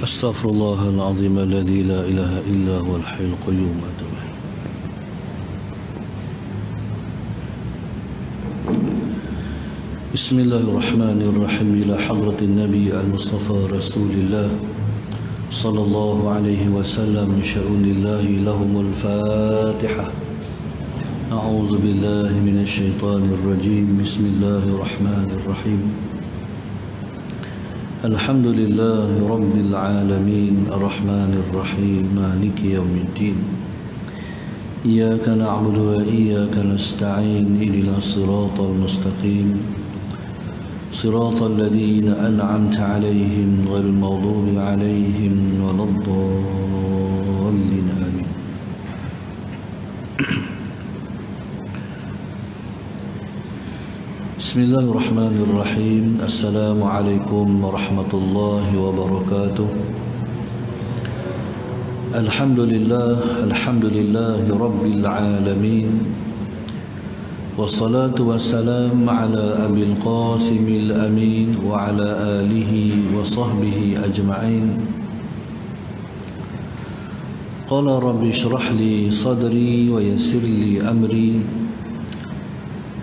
أستغفر الله العظيم الذي لا إله إلا هو الحي القيوم. بسم الله الرحمن الرحيم. إلى حضرة النبي المصطفى رسول الله صلى الله عليه وسلم من شؤون الله لهم الفاتحة. أعوذ بالله من الشيطان الرجيم. بسم الله الرحمن الرحيم. الحمد لله رب العالمين الرحمن الرحيم مالك يوم الدين. إياك نعبد وإياك نستعين. اهدنا الصراط المستقيم صراط الذين أنعمت عليهم غير المغضوب عليهم ولا الضالين آمين. بسم الله الرحمن الرحيم. السلام عليكم ورحمة الله وبركاته. الحمد لله رب العالمين، والصلاة والسلام على أبي القاسم الأمين وعلى آله وصحبه أجمعين. قال رب اشرح لي صدري ويسر لي أمري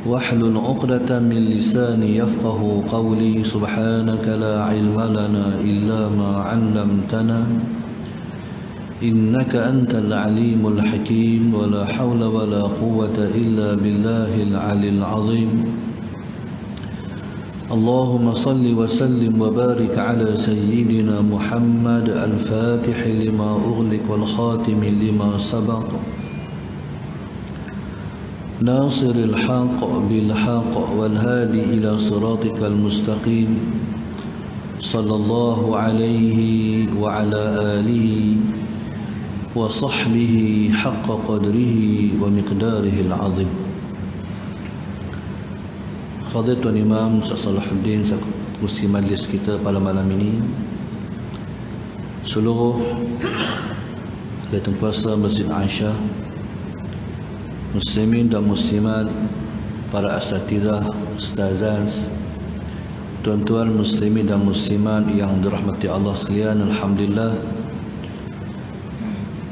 واحلل عقدة من لساني يفقه قولي. سبحانك لا علم لنا إلا ما علمتنا إنك أنت العليم الحكيم. ولا حول ولا قوة إلا بالله العلي العظيم. اللهم صل وسلم وبارك على سيدنا محمد الفاتح لما أغلق والخاتم لما سبق ناصر الحق بالحق والهادي إلى صراطك المستقيم. صلى الله عليه وعلى آله وصحبه حق قدره ومقداره العظيم. Fadilatul Imam Ustaz Salahuddin kursi majlis kita pada malam ini, seluruh ahli puasa Masjid Aisyah, muslimin dan muslimat, para asatizah, ustazan, tuan-tuan muslimin dan muslimat yang dirahmati Allah sekalian, alhamdulillah,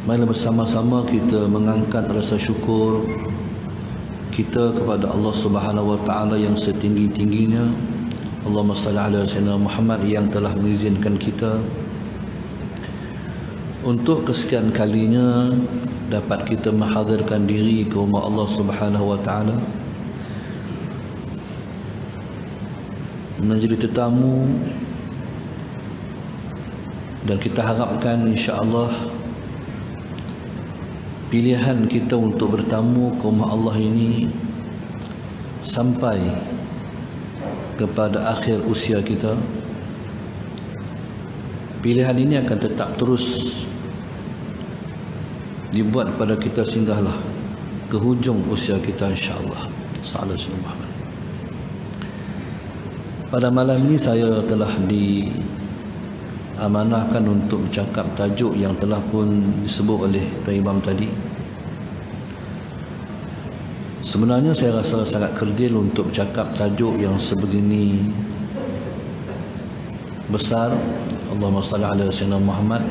mari bersama-sama kita mengangkat rasa syukur kita kepada Allah Subhanahu wa taala yang setinggi-tingginya. Allahumma salli ala sayyidina Muhammad yang telah mengizinkan kita untuk kesekian kalinya dapat kita menghadirkan diri ke rumah Allah Subhanahu wa taala menjadi tetamu, dan kita harapkan insya-Allah pilihan kita untuk bertamu ke rumah Allah ini sampai kepada akhir usia kita, pilihan ini akan tetap terus dibuat pada kita singgahlah ke hujung usia kita insya-Allah. Sallallahu alaihi wasallam. Pada malam ini saya telah diamanahkan untuk bercakap tajuk yang telah pun disebut oleh Tuan Imam tadi. Sebenarnya saya rasa sangat kerdil untuk bercakap tajuk yang sebegini besar. Allahumma salli ala sayyidina Muhammad.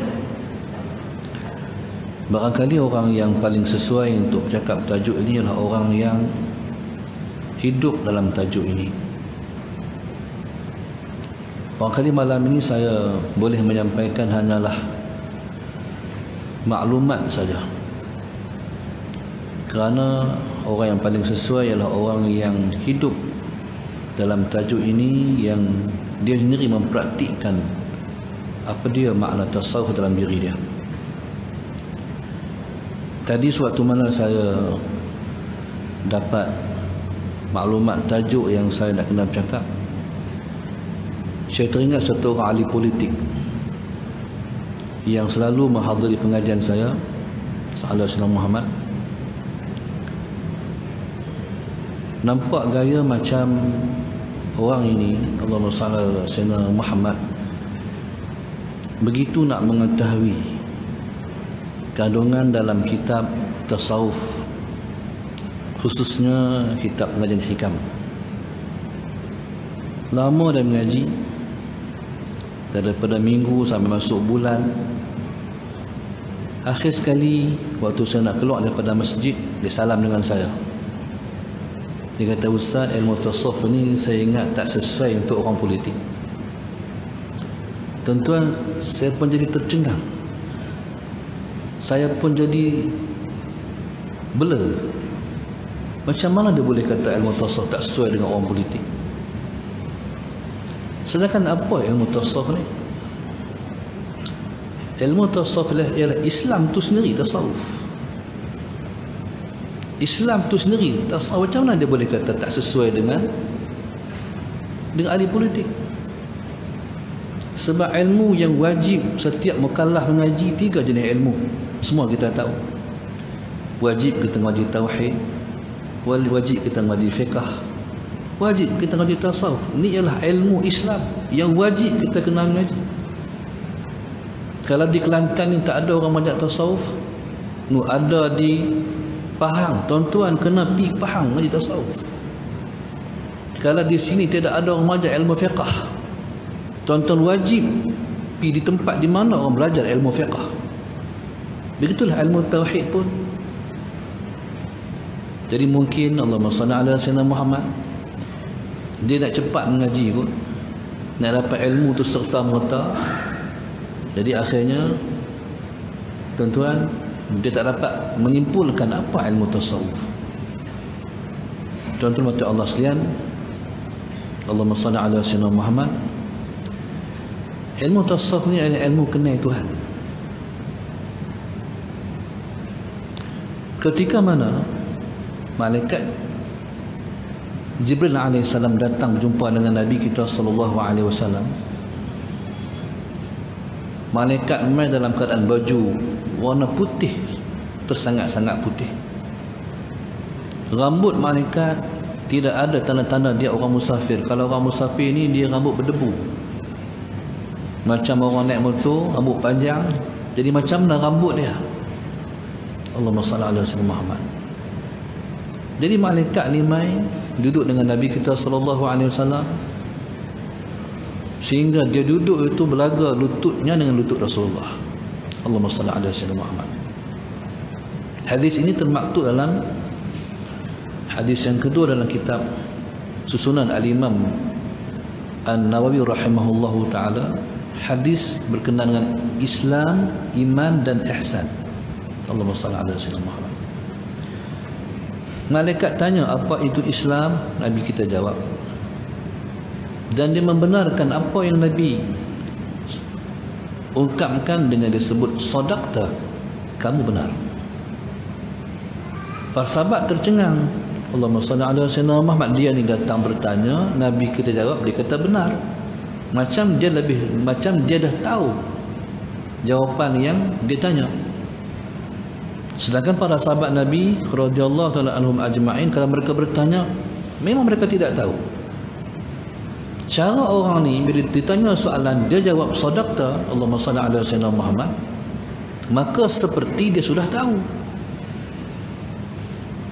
Barangkali orang yang paling sesuai untuk bercakap tajuk ini adalah orang yang hidup dalam tajuk ini. Barangkali malam ini saya boleh menyampaikan hanyalah maklumat saja, kerana orang yang paling sesuai adalah orang yang hidup dalam tajuk ini, yang dia sendiri mempraktikkan apa dia makna tasawuf dalam diri dia. Tadi suatu mana saya dapat maklumat tajuk yang saya nak kena bercakap, saya teringat satu orang ahli politik yang selalu menghadiri pengajian saya, Sallallahu alaihi wasallam Muhammad. Nampak gaya macam orang ini, Allahumma salli ala sayyidina Muhammad, begitu nak mengetahui kandungan dalam kitab tasawuf, khususnya kitab pengajian hikam. Lama dah mengaji, daripada minggu sampai masuk bulan. Akhir sekali waktu saya nak keluar daripada masjid, dia salam dengan saya. Dia kata, "Ustaz, ilmu tasawuf ni saya ingat tak sesuai untuk orang politik." Tuan-tuan, saya pun jadi tercengang. Saya pun jadi bela. Macam mana dia boleh kata ilmu tasawuf tak sesuai dengan orang politik? Sedangkan apa ilmu tasawuf ni? Ilmu tasawuf ialah Islam tu sendiri, tasawuf. Islam tu sendiri, tasawuf. Macam mana dia boleh kata tak sesuai dengan ahli politik? Sebab ilmu yang wajib setiap mukallaf mengaji 3 jenis ilmu. Semua kita tahu. Wajib kita mengaji tauhid, wajib kita mengaji fiqh, wajib kita mengaji tasawuf. Ini ialah ilmu Islam yang wajib kita kena mengaji. Kalau di Kelantan ni tak ada orang mengaji tasawuf, ada di Pahang, tuan-tuan kena pergi Pahang mengaji tasawuf. Kalau di sini tidak ada orang mengaji ilmu fiqh, tuan-tuan wajib pergi di tempat di mana orang belajar ilmu fiqh. Begitulah ilmu tauhid pun. Jadi mungkin Allahumma salli ala sayyidina Muhammad, dia nak cepat mengaji kot, nak dapat ilmu tu serta merta. Jadi akhirnya tuan-tuan, dia tak dapat menyimpulkan apa ilmu tasawuf. Tuan-tuan mati Allah sekalian, Allahumma salli ala sayyidina Muhammad, ilmu tasawuf ni adalah ilmu kenal Tuhan. Ketika mana malaikat Jibril AS datang berjumpa dengan Nabi kita SAW, malaikat mai dalam keadaan baju warna putih, tersangat-sangat putih. Rambut malaikat tidak ada tanda-tanda dia orang musafir. Kalau orang musafir ni dia rambut berdebu, macam orang naik motor, rambut panjang. Jadi macam mana rambut dia? Allahumma salli ala sayyidina Muhammad. Jadi malaikat ni mai duduk dengan Nabi kita SAW, sehingga dia duduk itu belaga lututnya dengan lutut Rasulullah. Allahumma salli ala sayyidina Muhammad. Hadis ini termaktub dalam hadis yang kedua dalam kitab susunan Al-Imam An-Nawawi rahimahullahu ta'ala, hadis berkenaan dengan Islam, iman dan ihsan. Allahumma salli ala sayyidina Muhammad. Malaikat tanya apa itu Islam, Nabi kita jawab, dan dia membenarkan apa yang Nabi ungkapkan dengan disebut sadaqta, kamu benar. Para sahabat tercengang. Allahumma salli ala sayyidina Muhammad, dia ni datang bertanya, Nabi kita jawab, dia kata benar. Macam dia dah tahu jawapan yang dia tanya. Sedangkan para sahabat Nabi radhiyallahu taala anhum ajma'in, kalau mereka bertanya, memang mereka tidak tahu. Cara orang ni bila ditanya soalan, dia jawab sadaqta, Allahumma salli ala sayyidina Muhammad, maka seperti dia sudah tahu.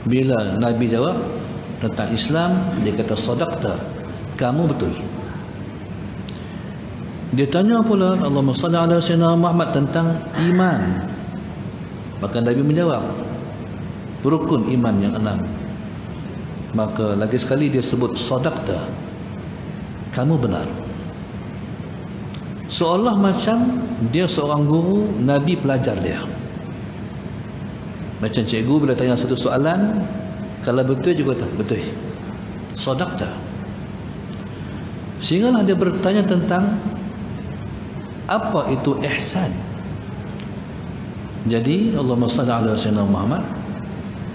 Bila Nabi jawab tentang Islam, dia kata sadaqta, kamu betul. Dia tanya pula Allahumma salli ala sayyidina Muhammad tentang iman, maka Nabi menjawab rukun iman yang 6. Maka lagi sekali dia sebut sadaqta, kamu benar. Seolah macam dia seorang guru, Nabi pelajar dia. Macam cikgu bila tanya satu soalan, kalau betul juga tak betul, sadaqta. Sehinggalah dia bertanya tentang apa itu ihsan. Jadi Allahumma salli ala sayyidina Muhammad,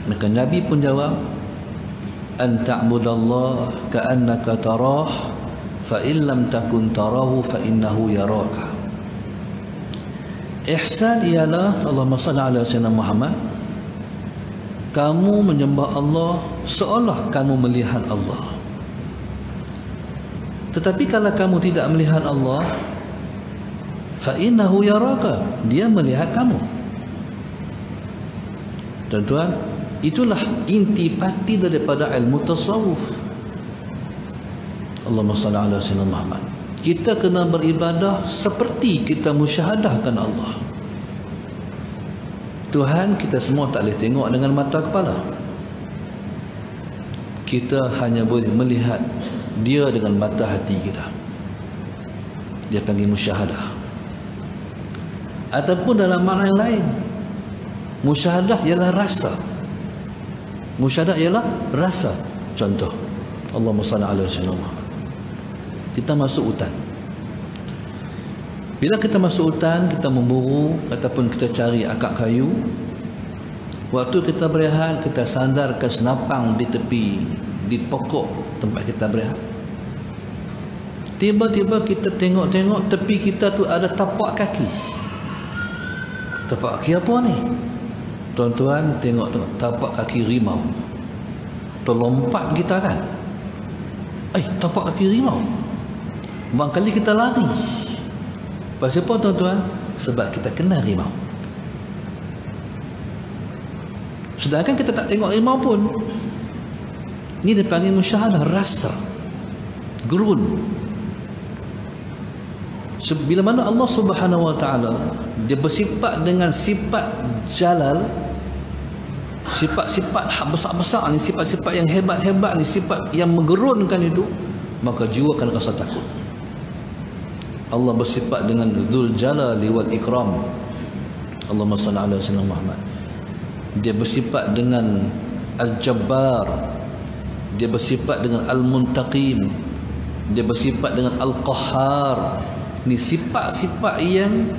maka Nabi pun jawab, an ta'budallaha ka'annaka tarah fa in lam takun tarahu fa innahu yaraka. Ihsan ialah Allahumma salli ala sayyidina Muhammad, kamu menyembah Allah seolah kamu melihat Allah. Tetapi kalau kamu tidak melihat Allah, fa innahu yaraka, dia melihat kamu. Tuan-tuan, itulah intipati daripada ilmu tasawuf. Allahumma salli ala sayyidina Muhammad. Kita kena beribadah seperti kita musyahadahkan Allah. Tuhan kita semua tak boleh tengok dengan mata kepala. Kita hanya boleh melihat dia dengan mata hati kita. Dia panggil musyahadah. Ataupun dalam makna yang lain, musyahadah ialah rasa. Musyahadah ialah rasa. Contoh, Allahumma salli ala sayyidina Muhammad. Kita masuk hutan. Bila kita masuk hutan, kita memburu ataupun kita cari akak kayu. Waktu kita berehat, kita sandarkan senapang di tepi, di pokok tempat kita berehat. Tiba-tiba kita tengok-tengok tepi kita tu ada tapak kaki. Tapak kaki apa ni? Tuan-tuan tengok tapak kaki rimau. Terlompat kita kan? Tapak kaki rimau. Barangkali kita lari. Pasal apa tuan-tuan? Sebab kita kenal rimau. Sedangkan kita tak tengok rimau pun. Ini dipanggil musyahadah, rasa, gurun. Bila mana Allah Subhanahu Wa Taala dia bersifat dengan sifat jalal, sifat-sifat besar-besar ni, sifat-sifat yang hebat-hebat ni, sifat yang menggerunkan itu, maka jiwa akan rasa takut. Allah bersifat dengan Dzul Jalali wal Ikram. Allahumma salli ala sayyidina Muhammad. Dia bersifat dengan Al-Jabbar. Dia bersifat dengan Al-Muntaqim. Dia bersifat dengan Al-Qahhar. Ni sifat-sifat yang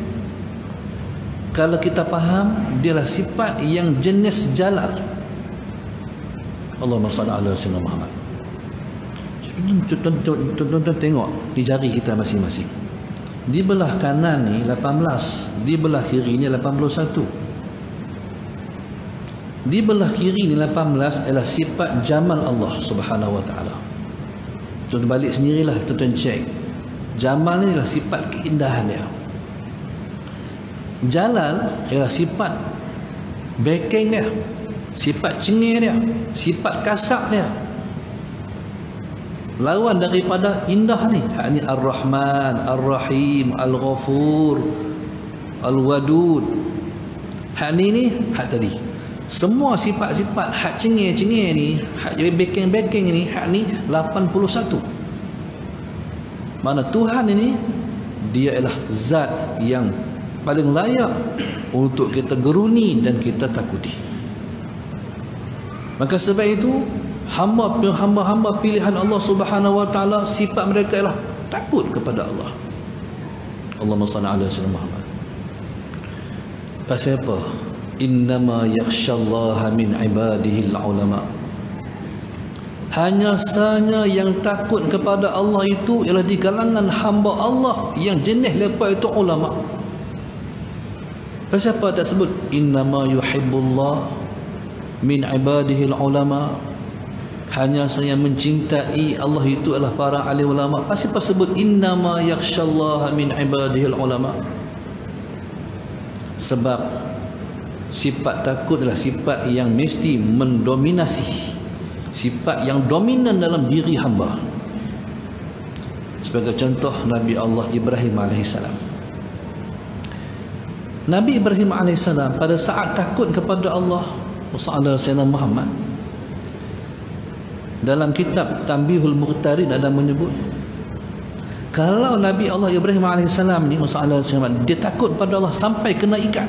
kalau kita faham, dialah sifat yang jenis jalal. Allahumma salli ala sayyidina Muhammad. Tuan-tuan tengok di jari kita masing-masing. Di belah kanan ni 18, di belah kiri ni 81. Di belah kiri ni 18 adalah sifat jamal Allah Subhanahu Wa Taala. Tuan balik sendirilah, tuan cek. Jamal ni adalah sifat keindahan dia. Jalal ialah sifat backing dia, sifat cengih dia, sifat kasar dia. Lawan daripada indah ni, hak ni Ar-Rahman, Ar-Rahim, Al-Ghafur, Al-Wadud. Hak ni hak tadi. Semua sifat-sifat hak cengih-cengih ni, hak backing ni, hak ni 81. Mana Tuhan ini dia ialah zat yang paling layak untuk kita geruni dan kita takuti. Maka sebab itu hamba-hamba pilihan Allah Subhanahu Wa Taala, sifat mereka ialah takut kepada Allah. Allahumma salli ala sayyidina Muhammad. Pasal apa? Innama yakhshallaha min ibadihi al-ulama. Hanya sahaja yang takut kepada Allah itu ialah di kalangan hamba Allah yang jenis lepas itu ulama. Pasal apa tak sebut innama yuhibbullah min ibadihi al-ulama? Hanya saya mencintai Allah itu adalah para alim ulama. Pasal apa sebut innama yakhshallaha min ibadihi al-ulama? Sebab sifat takut adalah sifat yang mesti mendominasi, sifat yang dominan dalam diri hamba. Sebagai contoh, Nabi Allah Ibrahim AS. Nabi Ibrahim AS pada saat takut kepada Allah Sayyidina Muhammad, dalam kitab Tanbihul Muqtarin ada menyebut, kalau Nabi Allah Ibrahim AS ni dia takut pada Allah sampai kena ikat,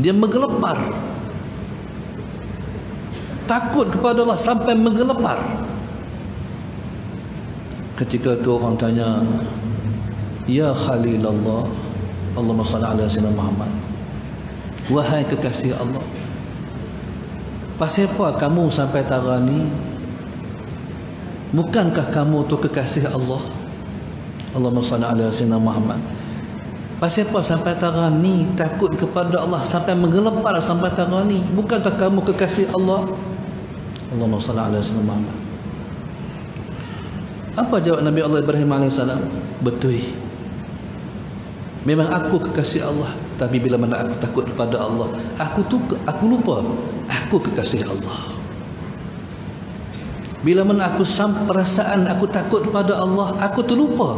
dia menggelepar, takut kepada Allah sampai menggelepar. Ketika itu orang tanya, ya Khalilallah, Allahumma salli ala sayyidina Muhammad, wahai kekasih Allah, pasal apa kamu sampai tara ni? Bukankah kamu tu kekasih Allah? Allahumma salli ala sayyidina Muhammad. Pasal apa sampai tara ni takut kepada Allah sampai menggelepar sampai tara ni? Bukankah kamu kekasih Allah? Allahumma salli ala sayyidina Muhammad. Apa jawab Nabi Allah Ibrahim AS? Betul, memang aku kekasih Allah, tapi bila mana aku takut kepada Allah, aku lupa aku kekasih Allah. Bila mana aku perasaan aku takut kepada Allah, aku terlupa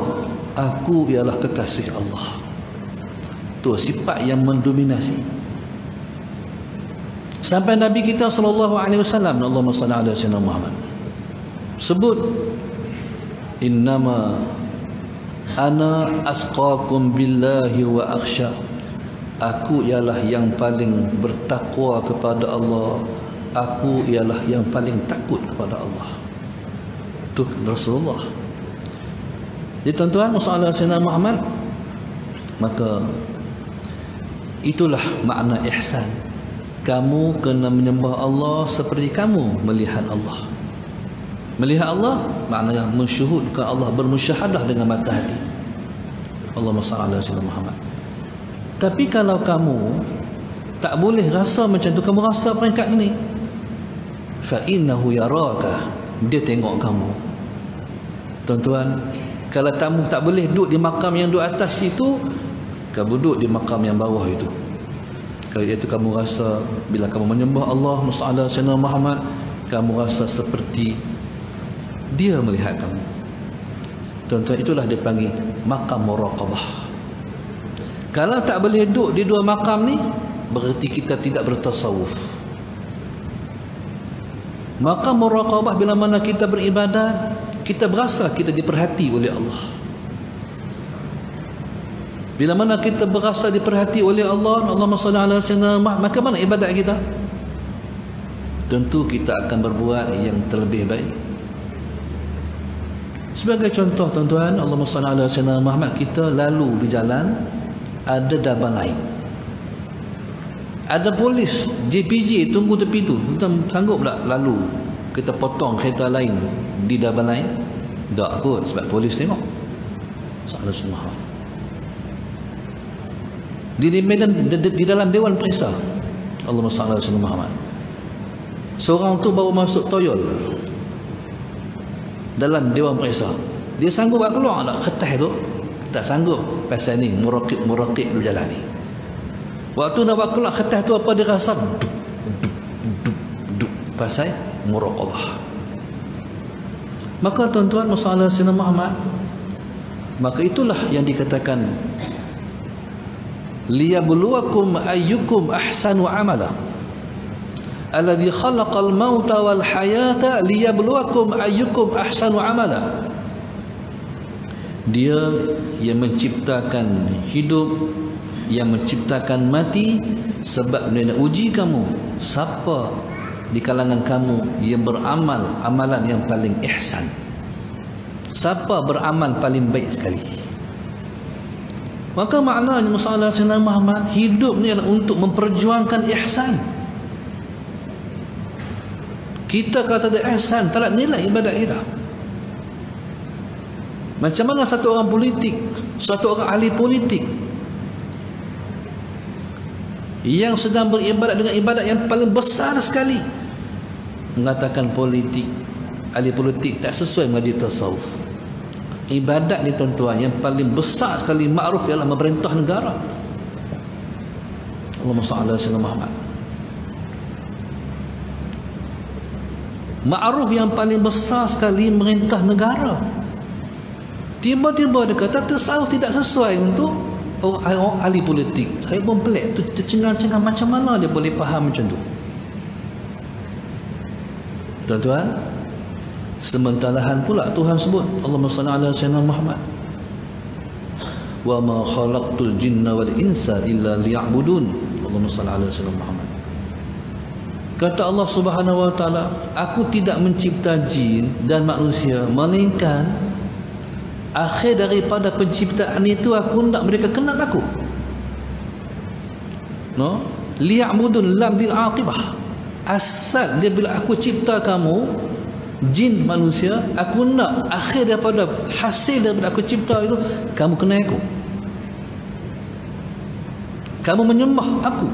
Aku ialah kekasih Allah. Itu sifat yang mendominasi. Sampai Nabi kita sallallahu alaihi wasallam, Allahumma salli ala sayyidina Muhammad, sebut, innama ana asqakum billahi wa akhsha. Aku ialah yang paling bertakwa kepada Allah. Aku ialah yang paling takut kepada Allah. Itu Rasulullah. Jadi tuan-tuan, masalah Sayyidina Muhammad, maka itulah makna ihsan. Kamu kena menyembah Allah seperti kamu melihat Allah. Melihat Allah maknanya mensyuhudkan Allah, bermusyahadah dengan mata hati. Allahumma salli ala sayyidina Muhammad. Tapi kalau kamu tak boleh rasa macam tu, kamu rasa peringkat ni, fa innahu yaraka, dia tengok kamu. Tuan-tuan, kalau kamu tak boleh duduk di makam yang duduk atas itu, kamu duduk di makam yang bawah itu. Kalau itu kamu rasa bila kamu menyembah Allah Muhammad Sayyidina Muhammad, kamu rasa seperti dia melihat kamu. Tuan-tuan, itulah dia panggil makam muraqabah. Kalau tak boleh duduk di dua makam ni, berarti kita tidak bertasawuf. Makam muraqabah bila mana kita beribadat, kita berasa kita diperhati oleh Allah. Bila mana kita berasa diperhati oleh Allah, Allahumma salli ala sayyidina Muhammad, maka mana ibadat kita? Tentu kita akan berbuat yang terlebih baik. Sebagai contoh tuan-tuan, Allahumma salli ala sayyidina Muhammad, kita lalu di jalan, ada double line, ada polis JPJ tunggu tepi tu, kita sanggup tak lalu kita potong kereta lain di double line? Tak kot, sebab polis tengok. Sallallahu alaihi. Di medan, di dalam dewan periksa, Allahumma salli ala sayyidina Muhammad, seorang tu baru masuk toyol dalam dewan periksa, dia sanggup nak keluar tak kertas tu? Tak sanggup. Pasal ni muraqib dulu jalan ni. Waktu nak buat keluar kertas tu, apa dia rasa? Duk. Pasal muraqabah. Maka tuan-tuan, masalah Sayyidina Muhammad, maka itulah yang dikatakan liyabluwakum ayyukum ahsanu amala, alladhi khalaqal mauta wal hayata liyabluwakum ayyukum ahsanu amala. Dia yang menciptakan hidup, yang menciptakan mati, sebab dia nak uji kamu, siapa di kalangan kamu yang beramal amalan yang paling ihsan, siapa beramal paling baik sekali. Maka maknanya masalah Sayyidina Muhammad, hidup ni adalah untuk memperjuangkan ihsan. Kita kata ada ihsan, tak ada nilai ibadat kita. Macam mana satu orang politik, satu orang ahli politik yang sedang beribadat dengan ibadat yang paling besar sekali, mengatakan politik, ahli politik tak sesuai mengaji tasawuf. Ibadat ni tuan-tuan yang paling besar sekali ma'ruf ialah memerintah negara. Allahumma salli ala sayyidina Muhammad. Ma'ruf yang paling besar sekali merintah negara. Tiba-tiba dia kata tasawuf tidak sesuai untuk orang ahli politik. Saya pun pelik tu, tercengang-cengang, macam mana dia boleh faham macam tu? Tuan-tuan, sementarahan pula Tuhan sebut, Allahumma salli ala sayyidina Muhammad, wa ma khalaqtul jinna wal insa illa liya'budun. Allahumma salli ala sayyidina Muhammad. Kata Allah Subhanahu wa taala, aku tidak mencipta jin dan manusia melainkan akhir daripada penciptaan itu aku nak mereka kenal aku. No, liya'budun, lam lil aqibah. Asal dia bila aku cipta kamu jin manusia, aku nak akhir daripada hasil daripada aku cipta itu, kamu kenal aku, kamu menyembah aku.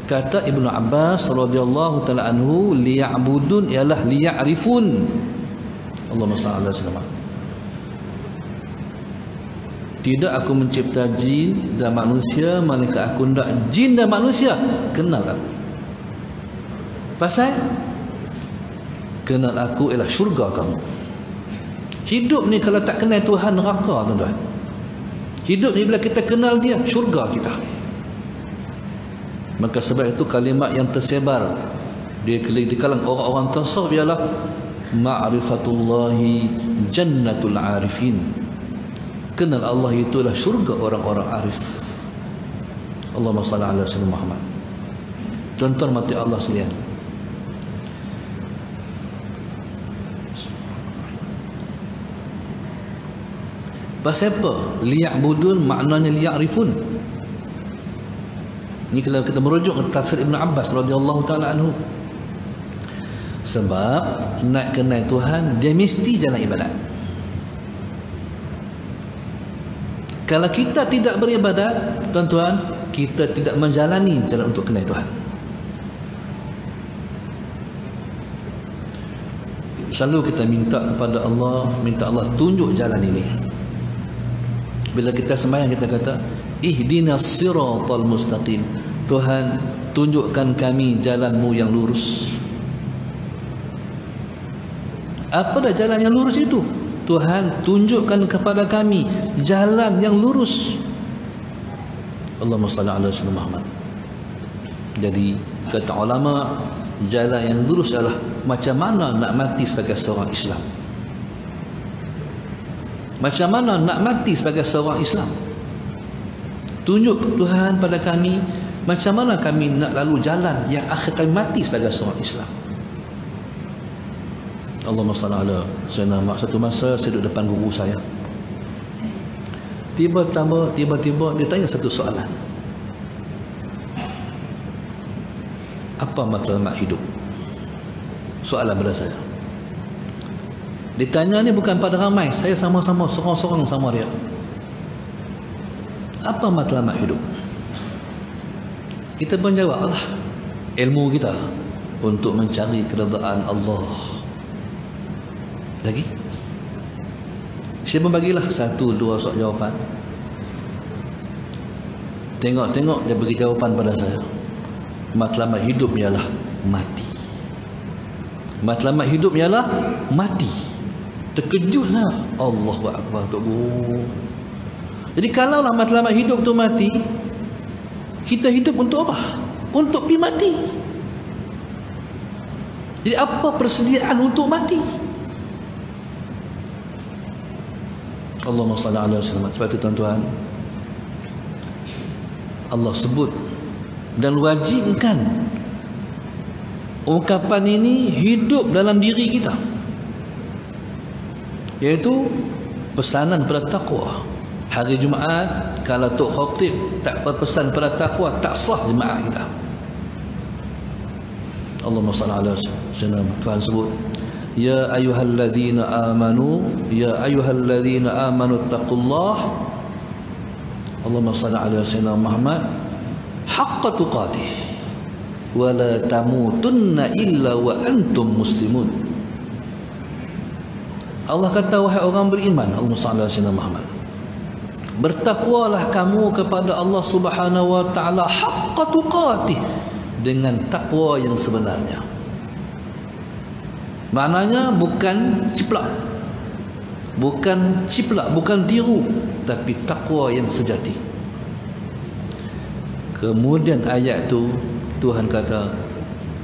Kata Ibnu Abbas radhiyallahu taala anhu, liya'budun ialah liya'rifun. Allahumma salli ala sayyidina. Tidak aku mencipta jin dan manusia, melainkan aku nak jin dan manusia kenal aku. Pasal kenal aku ialah syurga kamu. Hidup ni kalau tak kenal Tuhan, neraka, tuan-tuan. Hidup ni bila kita kenal dia, syurga kita. Maka sebab itu kalimat yang tersebar di kalangan orang-orang tasawuf ialah ma'rifatullahi jannatul arifin. Kenal Allah itulah syurga orang-orang arif. Allahumma salli ala sayyidina Muhammad. Tuan-tuan mati Allah sekalian, pasal apa? Liya'budun maknanya liya'rifun. Ini kalau kita merujuk ke tafsir Ibn Abbas radhiyallahu ta'ala anhu. Sebab nak kenal Tuhan, dia mesti jalan ibadat. Kalau kita tidak beribadat, tuan-tuan, kita tidak menjalani jalan untuk kenal Tuhan. Selalu kita minta kepada Allah, minta Allah tunjuk jalan ini. Bila kita sembahyang, kita kata ihdinas siratal mustaqim. Tuhan, tunjukkan kami jalanmu yang lurus. Apa dah jalan yang lurus itu? Tuhan, tunjukkan kepada kami jalan yang lurus. Allahumma salli ala sayyidina Muhammad. Jadi kata ulama, jalan yang lurus adalah macam mana nak mati sebagai seorang Islam. Macam mana nak mati sebagai seorang Islam? Tunjuk Tuhan pada kami macam mana kami nak lalu jalan yang akhir kami mati sebagai seorang Islam. Allahumma salli ala sayyidina Muhammad. Satu masa saya duduk depan guru saya. Tiba-tiba dia tanya satu soalan. Apa matlamat hidup? Soalan pada saya. Ditanya ni bukan pada ramai, saya sama-sama sorang-sorang sama dia. Apa matlamat hidup? Kita pun jawab, Allah, ilmu kita untuk mencari keredaan Allah. Lagi? Saya pun bagilah 1-2 soal jawapan. Tengok-tengok dia bagi jawapan pada saya. Matlamat hidup ialah mati. Matlamat hidup ialah mati. Terkejut saya. Allahu Akbar, Tok Guru. Jadi kalaulah matlamat hidup tu mati, kita hidup untuk apa? Untuk pergi mati. Jadi apa persediaan untuk mati? Allahumma salli ala sayyidina. Sebab itu tuan-tuan, Allah sebut dan wajibkan ungkapan ini hidup dalam diri kita, iaitu pesanan pada takwa. Hari Jumaat kalau Tok Khatib tak berpesan pada takwa, tak sah jemaah kita. Allahumma salli ala sayyidina. Tuhan sebut, ya ayyuhalladzina amanu taqullah. Allahumma salli ala sayyidina Muhammad haqqa tuqatih wa la tamutunna illa wa antum muslimun. Allah kata, wahai orang beriman, Allahumma salli ala sayyidina Muhammad, bertakwalah kamu kepada Allah Subhanahu wa taala haqqa tuqatih, dengan takwa yang sebenarnya. Maknanya bukan ciplak, bukan tiru, tapi takwa yang sejati. Kemudian ayat tu Tuhan kata,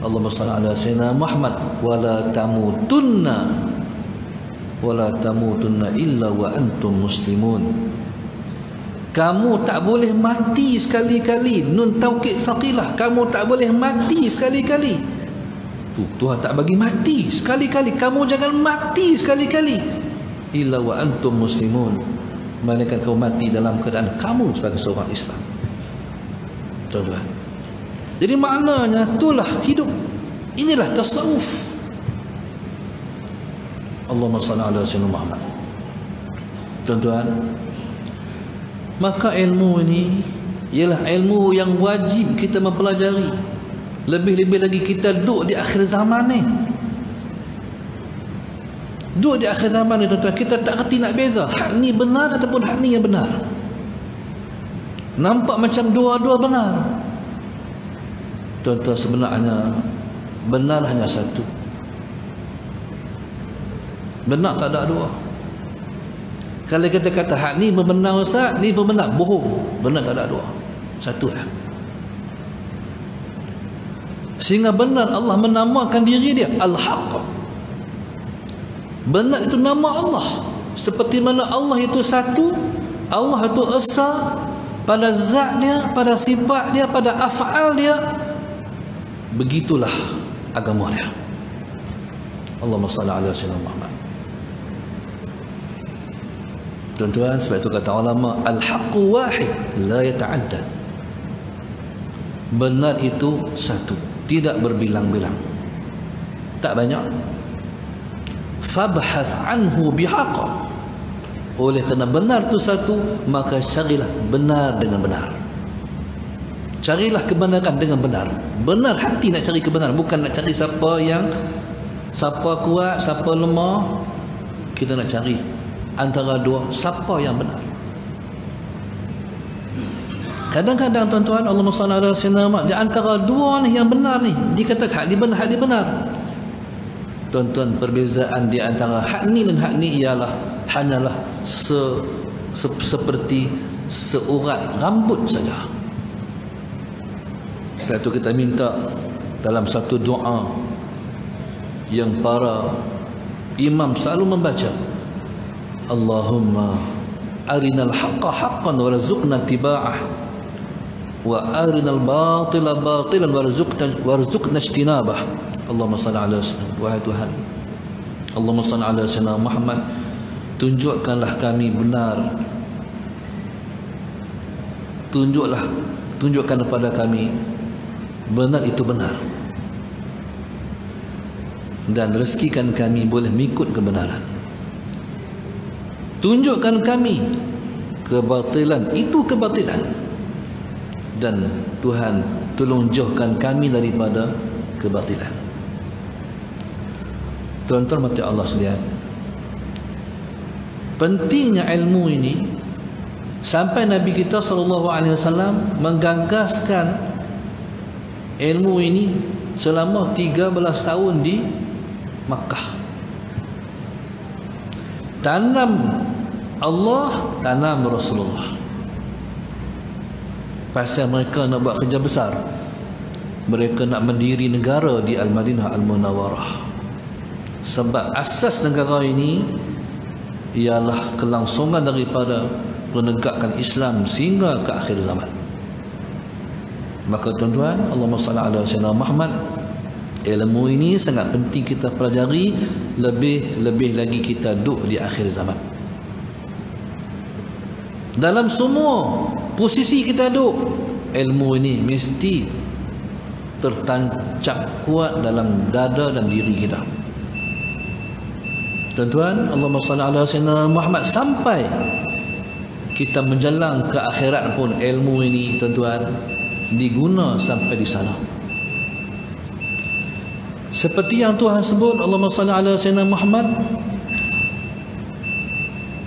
Allahumma salli ala sayyidina Muhammad wala tamutunna illa wa antum muslimun. Kamu tak boleh mati sekali-kali. Nun taukid saqilah. Kamu tak boleh mati sekali-kali. Tuhan tak bagi mati sekali-kali. Kamu jangan mati sekali-kali. Illa wa antum muslimun. Melainkan kau mati dalam keadaan kamu sebagai seorang Islam. Tuan-tuan, jadi maknanya itulah hidup. Inilah tasawuf. Allahumma salli ala sayyidina Muhammad. Tuan-tuan, maka ilmu ini ialah ilmu yang wajib kita mempelajari. Lebih-lebih lagi kita duduk di akhir zaman ni. Duduk di akhir zaman ni, tuan-tuan, kita tak kerti nak beza hak ni benar ataupun hak ni yang benar. Nampak macam dua-dua benar. Tuan-tuan, sebenarnya benar hanya satu. Benar tak ada dua. Kalau kita kata hak ni benar Ustaz, ni benar, bohong. Benar tak ada dua. Satu lah. Sehingga benar Allah menamakan diri dia Al-Haq. Benar itu nama Allah. Seperti mana Allah itu satu, Allah itu esa pada zat dia, pada sifat dia, pada af'al dia. Begitulah agama dia. Allahumma salli ala sayyidina Muhammad. Tuan-tuan, sebab itu kata ulama, al-haqqu wahid la yata'addad. Benar itu satu, tidak berbilang-bilang, tak banyak. Fabhas anhu bihaqqa. Oleh kerana benar itu satu, maka carilah benar dengan benar. Carilah kebenaran dengan benar. Benar hati nak cari kebenaran, bukan nak cari siapa kuat, siapa lemah. Kita nak cari antara dua, siapa yang benar. Kadang-kadang tuan-tuan, Allahumma salli ala sayyidina Muhammad, di antara dua ni yang benar ni, dikatakan hak ni benar, hak ni benar. Tuan-tuan, perbezaan di antara hak ni dan hak ni ialah hanyalah seperti seurat rambut saja. Sebab itu kita minta dalam satu doa yang para imam selalu membaca, Allahumma arinal haqqa haqqan warzuqna tiba'ah wa arinal batila batilan warzuqna ijtinabah. Allahumma salli ala sayyidina, wahai Tuhan, Allahumma salli ala sayyidina Muhammad, tunjukkanlah kami benar, tunjukkan kepada kami benar itu benar, dan rezekikan kami boleh mengikut kebenaran. Tunjukkan kami kebatilan itu kebatilan, dan Tuhan tolong jauhkan kami daripada kebatilan. Tuan-tuan mati Allah sekalian, pentingnya ilmu ini sampai Nabi kita SAW menggagaskan ilmu ini selama 13 tahun di Makkah. Tanam Allah, tanam Rasulullah. Pasal mereka nak buat kerja besar, mereka nak mendiri negara di Al-Madinah Al-Munawwarah. Sebab asas negara ini ialah kelangsungan daripada penegakan Islam sehingga ke akhir zaman. Maka tuan-tuan, Allahumma salli ala sayyidina Muhammad, ilmu ini sangat penting kita pelajari, lebih lagi kita duduk di akhir zaman. Dalam semua posisi kita duduk, ilmu ini mesti tertancap kuat dalam dada dan diri kita. Tuan-tuan, Allahumma salli ala sayyidina Muhammad, sampai kita menjelang ke akhirat pun ilmu ini tuan-tuan diguna sampai di sana. Seperti yang Tuhan sebut, Allahumma salli ala sayyidina Muhammad,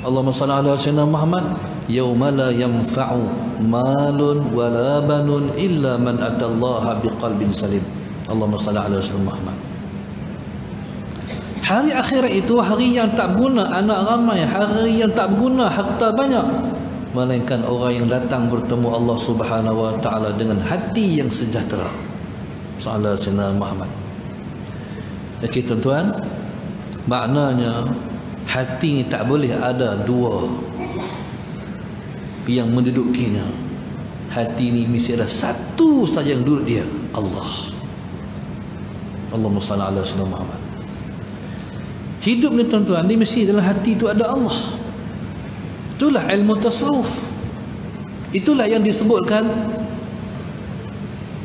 Allahumma salli ala sayyidina Muhammad, yauma la yanfa'u malun wala banun illa man atallaha biqalbin salim. Allahumma salli ala sayyidina Muhammad. Hari akhirat itu hari yang tak guna anak ramai, hari yang tak guna harta banyak, melainkan orang yang datang bertemu Allah Subhanahu wa taala dengan hati yang sejahtera. Sallallahu alaihi wasallam Muhammad. Okey tuan-tuan, maknanya hati ini tak boleh ada dua yang mendudukinya. Hati ini mesti ada satu saja yang duduk dia, Allah. Allahumma salli ala sayyidina Muhammad. Hidup ni tuan-tuan, ni mesti dalam hati itu ada Allah. Itulah ilmu tasawuf. Itulah yang disebutkan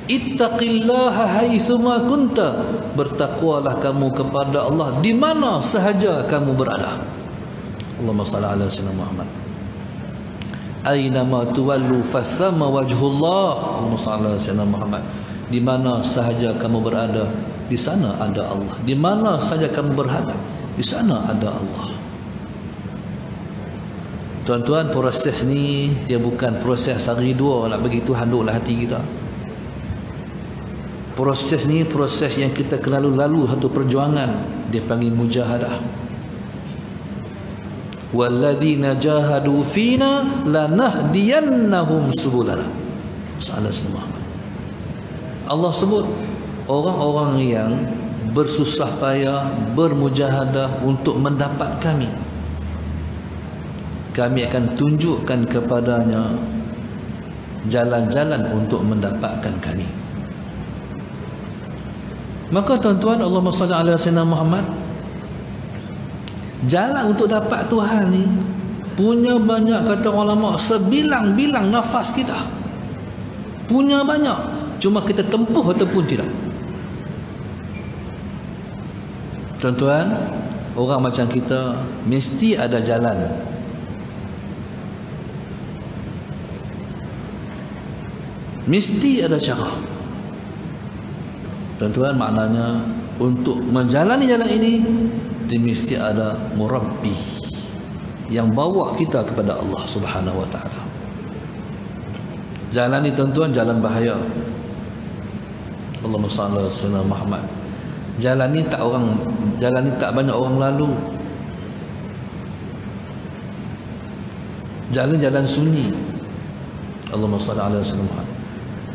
ittaqillaha haitsuma kunta, bertakwalah kamu kepada Allah di mana sahaja kamu berada. Allahumma salli ala sayyidina Muhammad. Aina ma tuwallu fasama wajhullah. Allahumma salli ala sayyidina Muhammad. Di mana sahaja kamu berada, di sana ada Allah. Di mana sahaja kamu berhadap, di sana ada Allah. Tuan-tuan, proses ni dia bukan proses hari dua nak bagi Tuhan duduk dalam hati kita. Proses ni proses yang kita kena lalu satu perjuangan, dia panggil mujahadah. walladzina jahadu fina lanahdiyannahum subulana. Sallallahu Muhammad. Allah sebut orang-orang yang bersusah payah, bermujahadah untuk mendapat kami, kami akan tunjukkan kepadanya jalan-jalan untuk mendapatkan kami. Maka tuan-tuan, Allahumma salli ala sayyidina Muhammad, jalan untuk dapat Tuhan ni punya banyak, kata ulama, sebilang-bilang nafas kita. Punya banyak, cuma kita tempuh ataupun tidak. Tuan-tuan, orang macam kita mesti ada jalan. Mesti ada cara. Tuan-tuan, maknanya untuk menjalani jalan ini dia mesti ada murabbi yang bawa kita kepada Allah Subhanahu wa taala. Jalan ni tuan-tuan, jalan bahaya. Allahumma salli ala sayyidina Muhammad. Jalan ni tak banyak orang lalu. Jalan-jalan sunyi. Allahumma salli ala sayyidina Muhammad.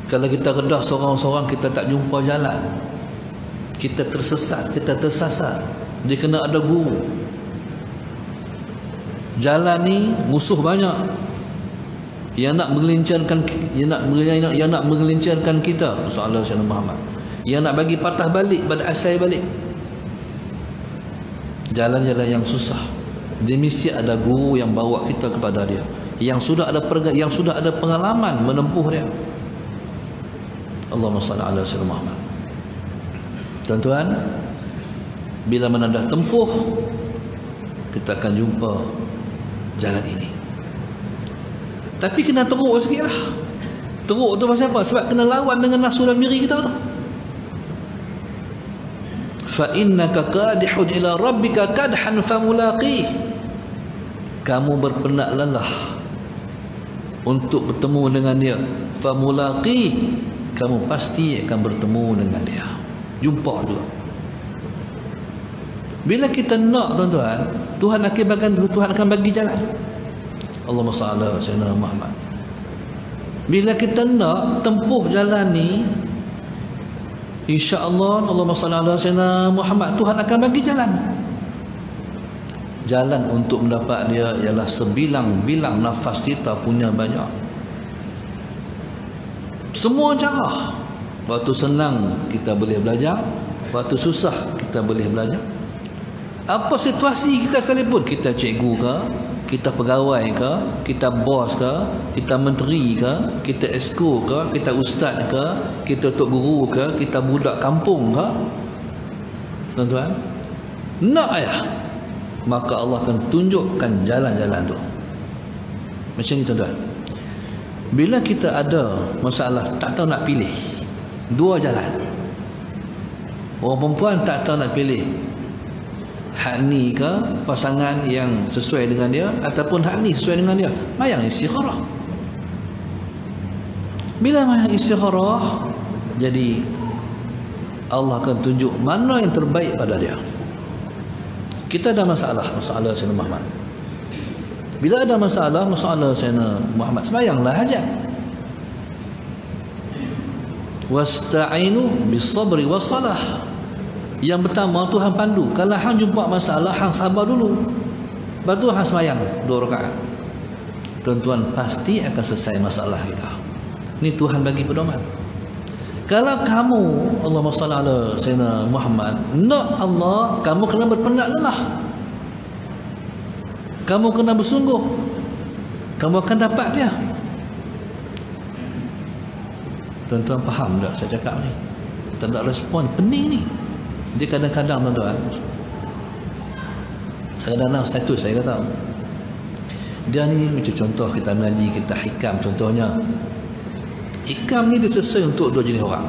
Kalau kita redah seorang-seorang, kita tak jumpa jalan, kita tersesat, kita tersasar. Dia kena ada guru. Jalan ni musuh banyak yang nak menggelincirkan, yang nak menggelincirkan kita. Masalah Sayyidina Muhammad, yang nak bagi patah balik pada asal balik. Jalan-jalan yang susah, dia mesti ada guru yang bawa kita kepada dia, yang sudah ada pengalaman menempuh dia. Allahumma salli ala sayyidina Muhammad. Tuan-tuan, bila mana dah tempuh, kita akan jumpa jalan ini. Tapi kena teruk sikit lah. Teruk tu pasal apa? Sebab kena lawan dengan nafsu dan diri kita tu. Fa innaka qadihun ila rabbika kadhan famulaqih. Kamu berpenat lelah untuk bertemu dengan dia. Famulaqih, kamu pasti akan bertemu dengan dia. Jumpa juga. Bila kita nak, tuan-tuan, Tuhan akan bagi jalan. Allahumma salli ala sayyidina Muhammad. Bila kita nak tempuh jalan ni, insya-Allah, Allahumma salli ala sayyidina Muhammad, Tuhan akan bagi jalan. Jalan untuk mendapat dia ialah sebilang-bilang nafas kita punya banyak. Semua cara. Waktu senang kita boleh belajar, waktu susah kita boleh belajar. Apa situasi kita sekalipun, kita cikgu ke, kita pegawai ke, kita bos ke, kita menteri ke, kita esko ke, kita ustaz ke, kita tok guru ke, kita budak kampung ke, tuan-tuan, nak ya, maka Allah akan tunjukkan jalan-jalan tu. Macam ni, tuan-tuan. Bila kita ada masalah, tak tahu nak pilih dua jalan, orang perempuan tak tahu nak pilih hak ni ke pasangan yang sesuai dengan dia, ataupun hak ni sesuai dengan dia, mayang istikharah. Bila mayang istikharah, jadi Allah akan tunjuk mana yang terbaik pada dia. Kita ada masalah Sayyidina Muhammad. Bila ada masalah Sayyidina Muhammad, semayanglah hajat. Wasta'inu bis-sabri was-salah. Yang pertama, Tuhan pandu. Kalau hang jumpa masalah, hang sabar dulu. Lepas tu hang semayang 2 rakaat. Tuan-tuan, pasti akan selesai masalah kita. Ni Tuhan bagi pedoman. Kalau kamu, Allahumma salli ala sayyidina Muhammad, nak Allah, kamu kena berpenat lelah. Kamu kena bersungguh. Kamu akan dapat dia. Tuan-tuan faham tak saya cakap ni? Tak ada respon, pening ni. Dia kadang-kadang, tuan-tuan, kadang-kadang status saya kata, dia ni macam contoh kita mengaji, kita hikam contohnya. Hikam ni dia sesuai untuk 2 jenis orang.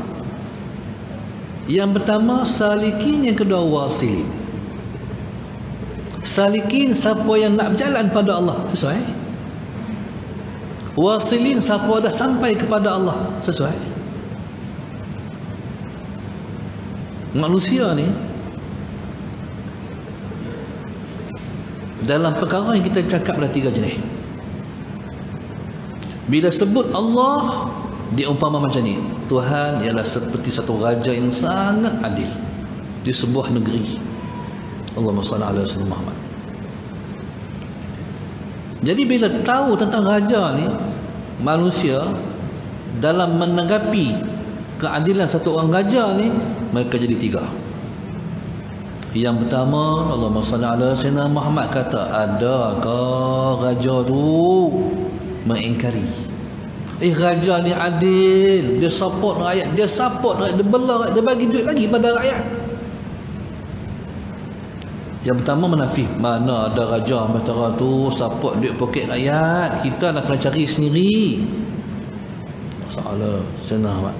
Yang pertama salikin, yang kedua wasilin. Salikin, siapa yang nak berjalan pada Allah, sesuai. Wasilin, siapa dah sampai kepada Allah, sesuai. Manusia ni dalam perkara yang kita cakap ada 3 jenis. Bila sebut Allah, dia umpama macam ni, Tuhan ialah seperti satu raja yang sangat adil di sebuah negeri. Allahumma salli ala sayyidina Muhammad. Jadi bila tahu tentang raja ni, manusia dalam menanggapi keadilan satu orang raja ni, mereka jadi 3. Yang pertama, Allahumma salli ala sayyidina Muhammad kata, adakah raja tu mengingkari? Raja ni adil, dia support rakyat, dia bela rakyat, dia bagi duit lagi pada rakyat. Yang pertama menafi, mana ada raja macam tu support duit poket rakyat, kita nak kena cari sendiri. Masalah senang.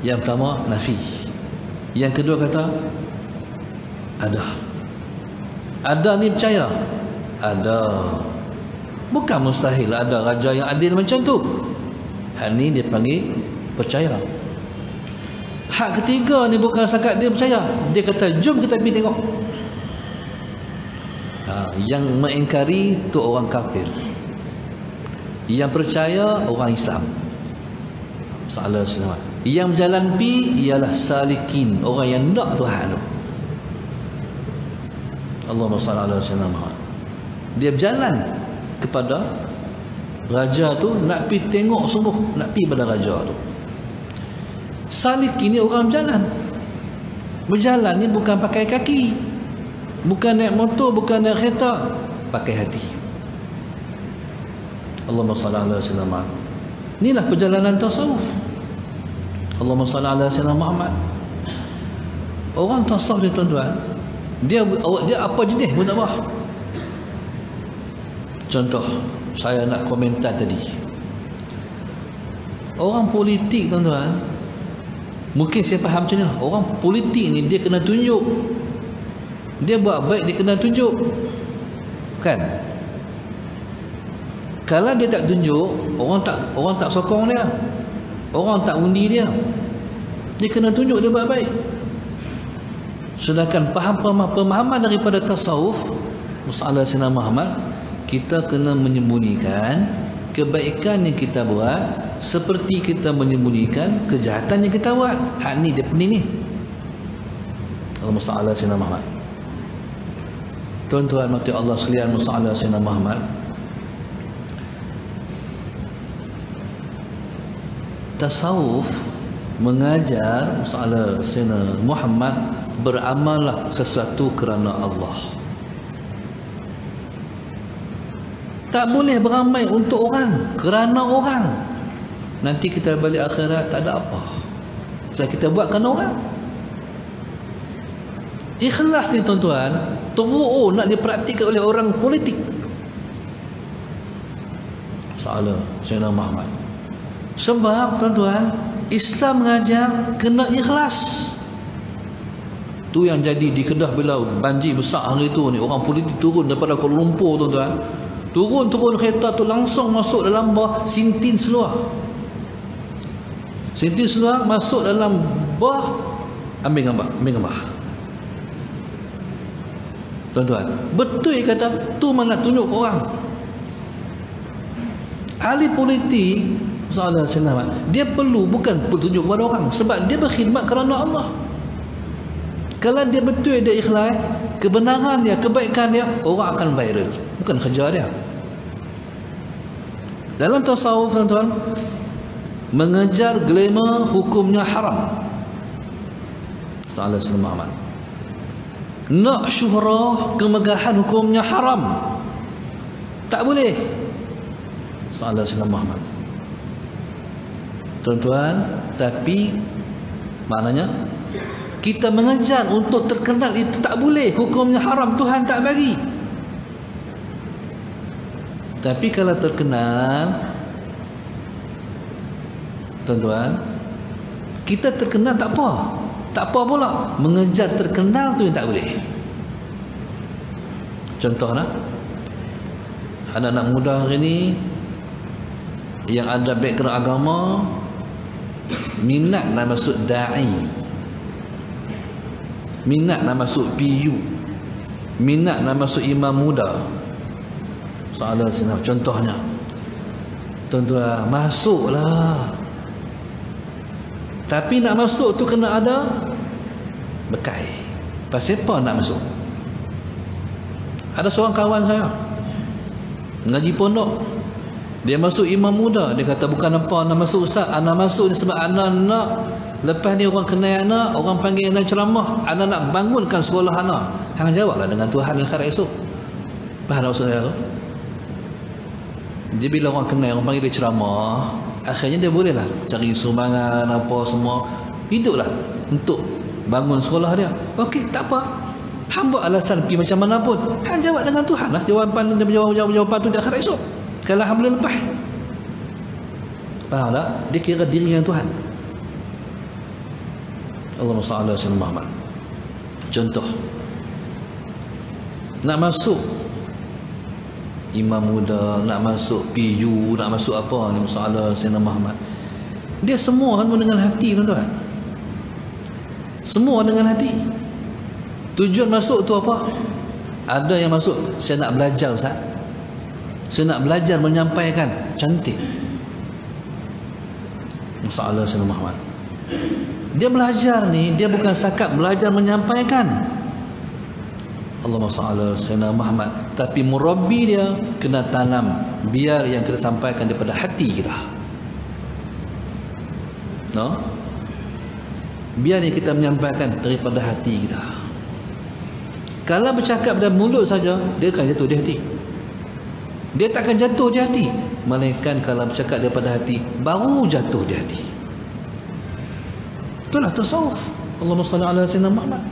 Yang pertama nafi. Yang kedua kata ada ni percaya, ada. Bukan mustahil ada raja yang adil macam tu. Hal ni dia panggil percaya. Hak ketiga ni bukan setakat dia percaya, dia kata jom kita pergi tengok. Yang mengingkari tu orang kafir, yang percaya orang Islam. Salah semua. Yang berjalan pi ialah salikin, orang yang nak Tuhan. Allahumma salli ala sayyidina Muhammad. Dia berjalan kepada raja tu, nak pi tengok sungguh, nak pi pada raja tu. Salikin ni orang berjalan. Berjalan ni bukan pakai kaki, bukan naik motor, bukan naik kereta, pakai hati. Allahumma salli ala sayyidina Muhammad. Inilah perjalanan tasawuf. Allahumma salli ala sayyidina Muhammad. Orang tasawuf ni tuan-tuan, dia apa jenis pun tak apa. Contoh, saya nak komentar tadi. Orang politik tuan-tuan, mungkin saya faham macam ni lah. Orang politik ni dia kena tunjuk. Dia buat baik, dia kena tunjuk. Kan? Kalau dia tak tunjuk, orang tak sokong dia. Orang tak undi dia. Dia kena tunjuk dia buat baik. Sedangkan pemahaman daripada tasawuf, masalah Sayyidina Muhammad, kita kena menyembunyikan kebaikan yang kita buat seperti kita menyembunyikan kejahatan yang kita buat. Hak ni dia pening ni. Allahumma salli ala Sayyidina Muhammad. Tuan-tuan mati Allah sekalian, masalah Sayyidina Muhammad, tasawuf mengajar masalah Sayyidina Muhammad, beramallah sesuatu kerana Allah. Tak boleh beramal untuk orang, kerana orang. Nanti kita balik akhirat tak ada apa. Sebab kita buat kerana orang. Ikhlas ni tuan-tuan, teruk nak dipraktikkan oleh orang politik. Salah Sayyidina Muhammad. Sebab tuan-tuan, Islam mengajar kena ikhlas. Tu yang jadi di Kedah bila banjir besar hari tu ni, orang politik turun daripada Kuala Lumpur tuan-tuan. Turun kereta tu langsung masuk dalam bah Sintin Seluar. Sintin Seluar masuk dalam bah, ambil gambar. Tuan-tuan, betul kata tu mana tunjuk ke orang. Ahli politik soalan senang, dia perlu bukan bertunjuk kepada orang, sebab dia berkhidmat kerana Allah. Kalau dia betul, dia ikhlas, kebenaran dia, kebaikan dia, orang akan viral, bukan kejar dia. Dalam tasawuf tuan-tuan, mengejar glamour hukumnya haram. Salah Sayyidina Muhammad. Nak syuhrah, kemegahan hukumnya haram, tak boleh. Salah Sayyidina Muhammad. Tuan-tuan, tapi maknanya kita mengejar untuk terkenal itu tak boleh, hukumnya haram, Tuhan tak bagi. Tapi kalau terkenal, tuan-tuan, kita terkenal tak apa pula, mengejar terkenal tu yang tak boleh. Contohnya, anak-anak muda hari ni yang ada background agama, minat nak masuk da'i, minat nak masuk PU, minat nak masuk imam muda. Soalan sini contohnya, tuan-tuan, masuklah. Tapi nak masuk tu kena ada bekal. Pasal apa nak masuk? Ada seorang kawan saya ngaji pondok, dia masuk imam muda. Dia kata bukan apa nak masuk ustaz, anak masuk ni sebab anak nak lepas ni orang kenal anak, orang panggil anak ceramah, anak nak bangunkan sekolah anak. Hang jawablah dengan Tuhan yang akhirat esok. Faham maksud saya tu? Dia bila orang kenal, orang panggil dia ceramah, akhirnya dia bolehlah cari sumbangan apa semua, hiduplah untuk bangun sekolah dia. Okey, tak apa. Hamba alasan pergi macam mana pun, hang jawab dengan Tuhan lah. Jawapan tu di akhirat esok. Kalau hang boleh lepas. Faham tak? Dia kira diri dengan Tuhan. Allahumma salli ala sayyidina Muhammad. Contoh, nak masuk imam muda, nak masuk PU, nak masuk apa ni, masalah Sayyidina Muhammad, dia semua kan dengan hati, tuan-tuan. Semua dengan hati. Tujuan masuk tu apa? Ada yang masuk, saya nak belajar ustaz, saya nak belajar menyampaikan. Cantik. Masalah Sayyidina Muhammad, dia belajar ni, dia bukan sakat belajar menyampaikan. Allahumma salli Sayyidina Muhammad. Tapi murabbi dia kena tanam, biar yang kita sampaikan daripada hati kita. No? Biar yang kita menyampaikan daripada hati kita. Kalau bercakap dari mulut saja, dia akan jatuh di hati. Dia tak akan jatuh di hati, melainkan kalau bercakap daripada hati, baru jatuh di hati. Itulah tasawuf. Allahumma salli ala Sayyidina Muhammad.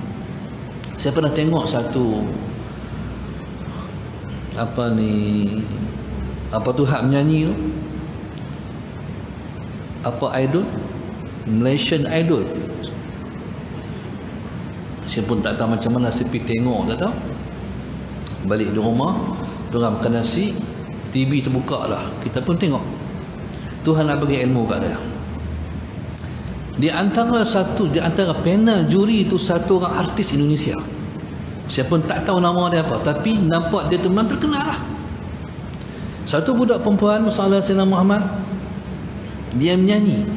Saya pernah tengok satu apa tu hak menyanyi tu, apa idol, Malaysian Idol. Saya pun tak tahu macam mana, saya pergi tengok, tak tahu. Balik di rumah, diorang makan nasi, TV terbuka lah, kita pun tengok. Tuhan nak bagi ilmu kat dia. Di antara panel juri itu satu orang artis Indonesia. Saya pun tak tahu nama dia apa, tapi nampak dia tu memang terkenal lah. Satu budak perempuan, masalah Sayyidina Muhammad, dia menyanyi.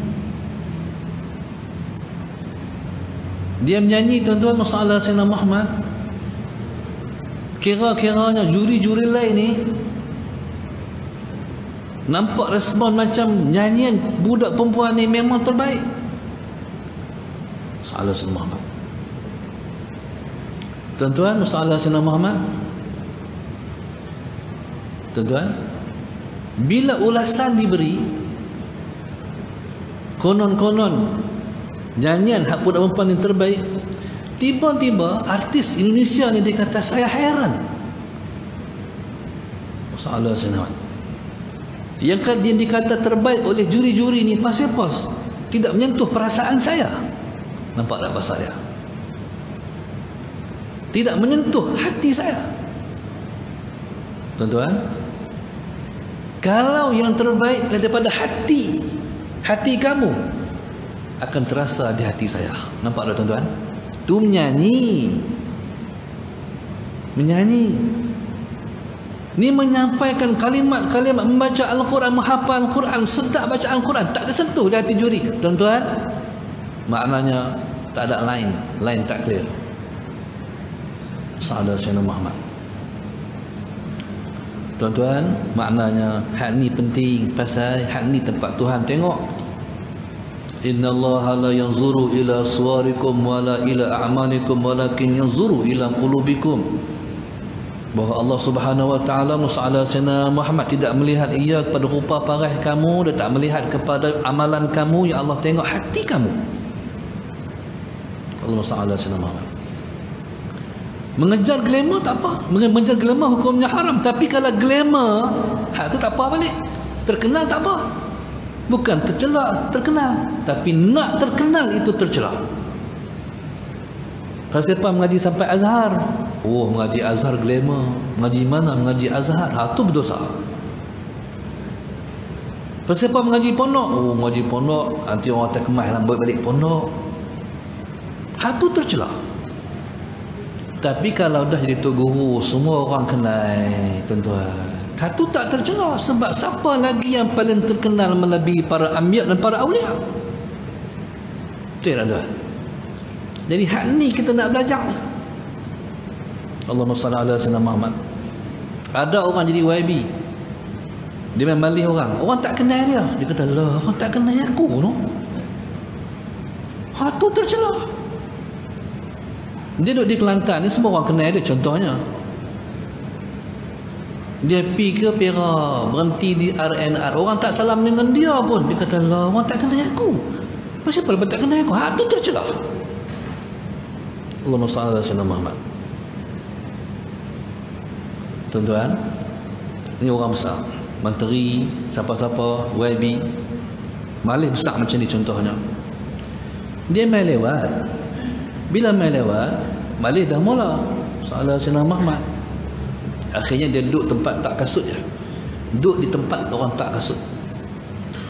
Dia menyanyi, tuan-tuan, masalah Sayyidina Muhammad. Kira-kiranya juri-juri lain ni nampak respon macam nyanyian budak perempuan ni memang terbaik. Masalah Sayyidina Muhammad. Tuan-tuan, masalah Sayyidina Muhammad, tuan-tuan, bila ulasan diberi, konon-konon nyanyian hak budak perempuan yang terbaik, tiba-tiba artis Indonesia ni dia kata, saya heran. Masalah Sayyidina Muhammad yang dikata terbaik oleh juri-juri ni pasal apa? Tidak menyentuh perasaan saya. Nampak tak bahasa dia? Tidak menyentuh hati saya. Tuan-tuan, kalau yang terbaik daripada hati kamu akan terasa di hati saya. Nampak tak, tuan-tuan? Tu menyanyi. Ni menyampaikan kalimat-kalimat, membaca Al-Quran, menghafal Al-Quran, sedap baca Al-Quran, tak tersentuh di hati juri. Tuan-tuan, maknanya tak ada line tak clear. Sahadat Sayyidina Muhammad. Tuan-tuan, maknanya hal ni penting, pasal hal ni tempat Tuhan tengok. Innallaha la yanzuru ila suwarikum wala ila a'malikum walakin yanzuru ila qulubikum. Bahawa Allah Subhanahu wa taala Musa Sayyidina Muhammad tidak melihat ia kepada rupa parah kamu, dia tak melihat kepada amalan kamu, ya Allah tengok hati kamu. Allah Sayyidina Muhammad. Mengejar glamour tak apa, mengejar glamour hukumnya haram, tapi kalau glamour hak tu tak apa balik. Terkenal tak apa. Bukan tercela, terkenal, tapi nak terkenal itu tercela. Pasal apa mengaji sampai Azhar? Oh, mengaji Azhar glamour. Mengaji mana? Mengaji Azhar. Ha, tu berdosa. Pasal apa mengaji pondok? Oh, mengaji pondok, nanti orang tak kemas nak balik pondok. Ha, tu tercela. Tapi kalau dah jadi tok guru, semua orang kenal, tuan-tuan. Satu tak tercela, sebab siapa lagi yang paling terkenal melebihi para anbiya dan para awliya? Betul tak, tuan? Jadi hak ni kita nak belajar ni. Allahumma salli ala sayyidina Muhammad. Ada orang jadi YB, dia memilih orang tak kenal dia. Dia kata, lah, orang tak kenal aku, no? Tu tercela. Dia duduk di Kelantan ni, semua orang kenal dia. Contohnya, dia pergi ke Perak, berhenti di RNR, orang tak salam dengan dia pun. Dia kata, lah, orang tak kenal aku. Kenapa lepas tak kenal aku? Tu tercela. Allahumma salli ala sayyidina Muhammad. Tuan-tuan, ini orang besar, menteri, siapa-siapa, YB, malih besar macam ni contohnya. Dia main lewat. Bila main lewat, malih dah mula soalan Sayyidina Muhammad. Akhirnya dia duduk tempat tak kasut je. Duduk di tempat orang tak kasut.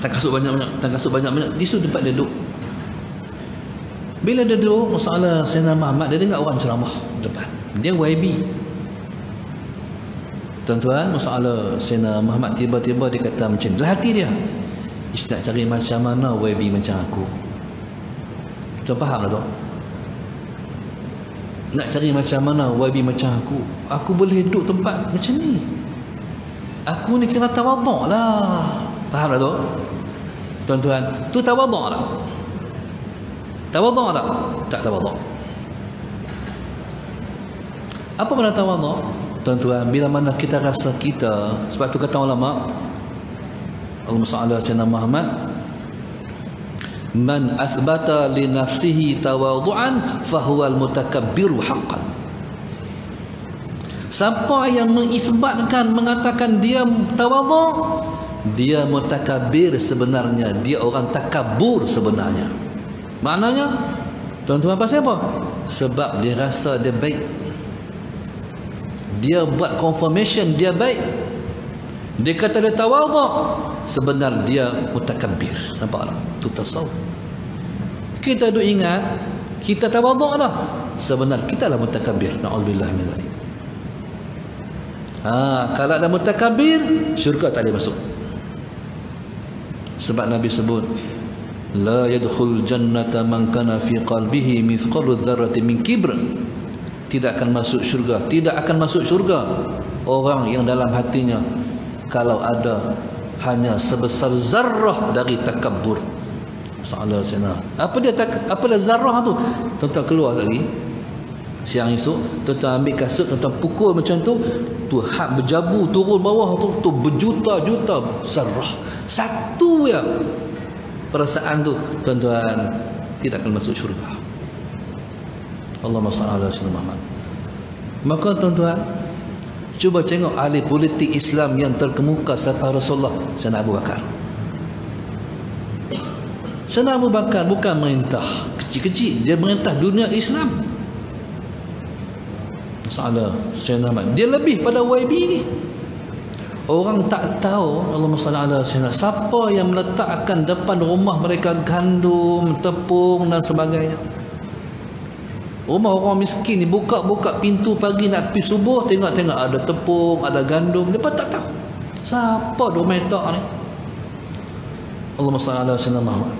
Tak kasut banyak-banyak, di situ tempat dia duduk. Bila dia duduk soalan Sayyidina Muhammad, dia dengar orang ceramah depan. Dia YB. Tuan-tuan, masalah Sayyidina Muhammad tiba-tiba dia kata macam ni dalam hati dia, nak cari macam mana YB macam aku. Tuan faham tak tu? Nak cari macam mana YB macam aku. Aku boleh duduk tempat macam ni. Aku ni kira tawaduk lah. Faham tak tu? Tuan-tuan, tu tawaduk tak? Tawaduk tak? Tak tawaduk. Apa makna tawaduk? Tuan-tuan, bila mana kita rasa kita, sebab tu kata ulama, Allahumma salli ala sayyidina Muhammad, man asbata li nafsihi tawadhu'an fahuwa al-mutakabbiru haqqan. Siapa yang mengisbatkan, mengatakan dia tawadhu', dia mutakabbir sebenarnya, dia orang takabur sebenarnya. Maknanya, tuan-tuan, pasal apa? Sebab dia rasa dia baik. Dia buat confirmation dia baik. Dia kata dia tawadhu', sebenarnya dia mutakabbir. Nampak tak? Itu tasawuf. Kita duk ingat kita tawadhu' dah, sebenarnya kita lah mutakabbir. Na'udzubillah min dzalik. Kalau ada mutakabbir, syurga tak boleh masuk. Sebab Nabi sebut, la yadkhul jannata man kana fi qalbihi mithqalu dzarratin min kibr. Tidak akan masuk syurga, tidak akan masuk syurga orang yang dalam hatinya kalau ada hanya sebesar zarrah dari takabbur. Soalan sana. Apa dia zarrah tu? Tuan-tuan keluar lagi siang esok, tuan-tuan ambil kasut, tuan-tuan pukul macam tu, tu hak berjabu turun bawah tu berjuta-juta zarrah. Satu ya perasaan tu, tuan-tuan, tidak akan masuk syurga. Allahumma salli ala sayyidina Muhammad. Maka tuan-tuan, cuba tengok ahli politik Islam yang terkemuka selepas Rasulullah, Sayyidina Abu Bakar. Sayyidina Abu Bakar bukan merintah kecil-kecil, dia merintah dunia Islam. Masalah Sayyidina Muhammad, dia lebih pada YB ni. Orang tak tahu, Allahumma salli ala sayyidina, siapa yang meletakkan depan rumah mereka gandum, tepung dan sebagainya. Rumah orang miskin ni buka-buka pintu pagi nak pergi subuh, tengok-tengok ada tepung, ada gandum. Mereka tak tahu siapa duk metak ni. Allahumma salli ala sayyidina Muhammad.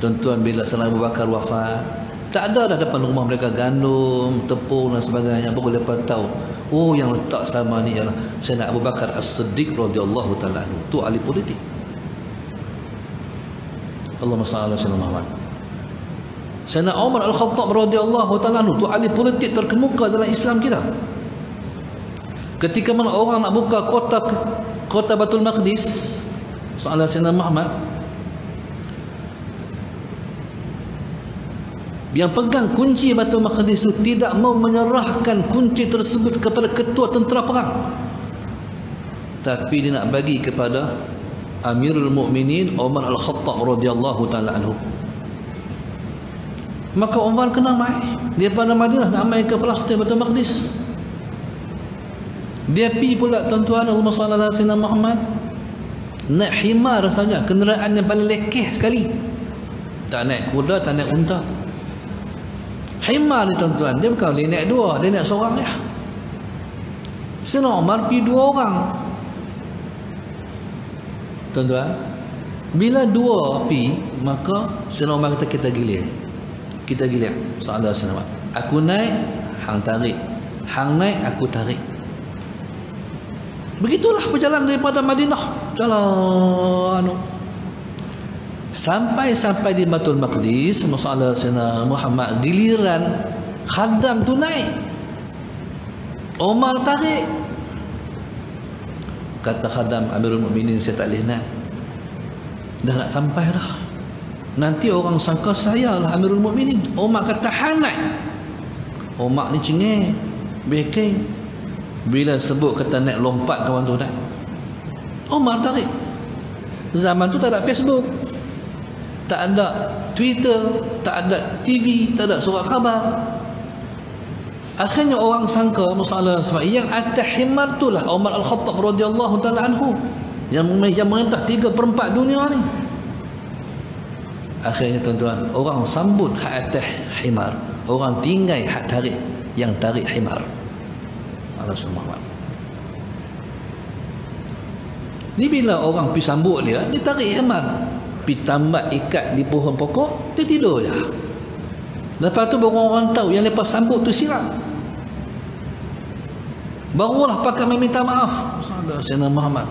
Tuan-tuan, bila Sayyidina Abu Bakar wafat, tak ada dah depan rumah mereka gandum, tepung dan sebagainya. Baru mereka tahu, oh yang letak sama ni ialah Sayyidina Abu Bakar As-Siddiq radhiyallahu ta'ala anhu. Tu ahli politik. Allahumma salli ala sayyidina Muhammad. Sayyidina Umar Al-Khattab radhiyallahu ta'ala anhu, tu ahli politik terkemuka dalam Islam kita. Ketika mana orang nak buka kota Baitul Maqdis, soalan Sayyidina Muhammad, yang pegang kunci Baitul Maqdis itu tidak mau menyerahkan kunci tersebut kepada ketua tentera perang, tapi dia nak bagi kepada Amirul Mukminin Umar Al-Khattab radhiyallahu ta'ala anhu. Maka Umar kena mai daripada Madinah nak mai ke Palestin, Baitul Maqdis. Dia pergi pula, tuan-tuan, Allahumma salli ala sayyidina Muhammad, naik himar saja, kenderaan yang paling lekeh sekali. Tak naik kuda, tak naik unta. Himar ni tuan-tuan, dia bukan boleh naik dua, dia naik seorang ya. Sayyidina Umar pergi dua orang. Tuan-tuan, bila dua pergi, maka Sayyidina Umar kata kita gilir. Kita gilir. Soalan Sayyidina Umar. Aku naik, hang tarik. Hang naik, aku tarik. Begitulah perjalanan daripada Madinah. Jalan sampai di Baitul Maqdis. Masalah Sayyidina Muhammad, giliran khadam tu naik, Umar tarik. Kata khadam, Amirul Mukminin, saya tak boleh naik, dah nak sampai dah, nanti orang sangka saya lah Amirul Mukminin. Umar kata hang naik. Umar ni cengeng, backing. Bila sebut kata naik, lompat kawan tu naik. Umar tarik. Zaman tu tak ada Facebook, tak ada Twitter, tak ada TV, tak ada surat khabar. Akhirnya orang sangka masalah sebab yang atas himar itulah Umar Al-Khattab radhiyallahu taala anhu yang merintah 3/4 dunia ni. Akhirnya tuan-tuan, orang sambut hak atas himar, orang tinggal hak tarik, yang tarik himar. Allah Subhanahu. Ni bila orang pergi sambut dia tarik himar, pergi tambat ikat di pohon pokok, dia tidur je. Lepas tu baru orang tahu yang lepas sambut tu silap. Barulah pakai meminta maaf. Sayyidina Muhammad,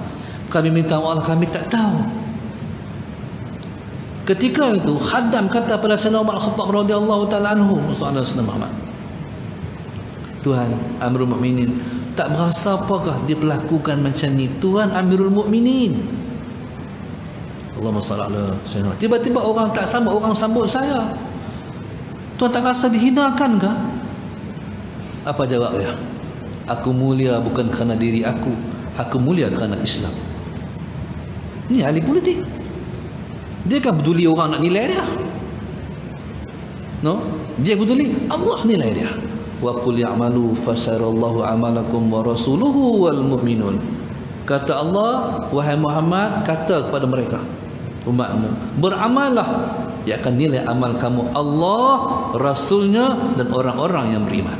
kami minta maaf, kami tak tahu. Ketika itu khadam kata pada Sayyidina Umar Al-Khattab radhiyallahu taala anhu, Sayyidina Muhammad, Tuhan Amirul Mukminin, tak merasa apakah diperlakukan macam ni Tuhan Amirul Mukminin? Allahumma salli ala sayyidina. Tiba-tiba orang tak sambut, orang sambut saya. Tuhan tak rasa dihinakan ke? Apa jawab dia? Aku mulia bukan kerana diri aku mulia kerana Islam. Ini ahli politik. Dia kan peduli orang nak nilai dia. No? Dia peduli Allah nilai dia. Wa qul ya'malu fasarallahu amalakum wa rasuluhu wal mu'minun. Kata Allah, wahai Muhammad, kata kepada mereka, umatmu, beramallah, ia akan nilai amal kamu Allah, Rasulnya dan orang-orang yang beriman.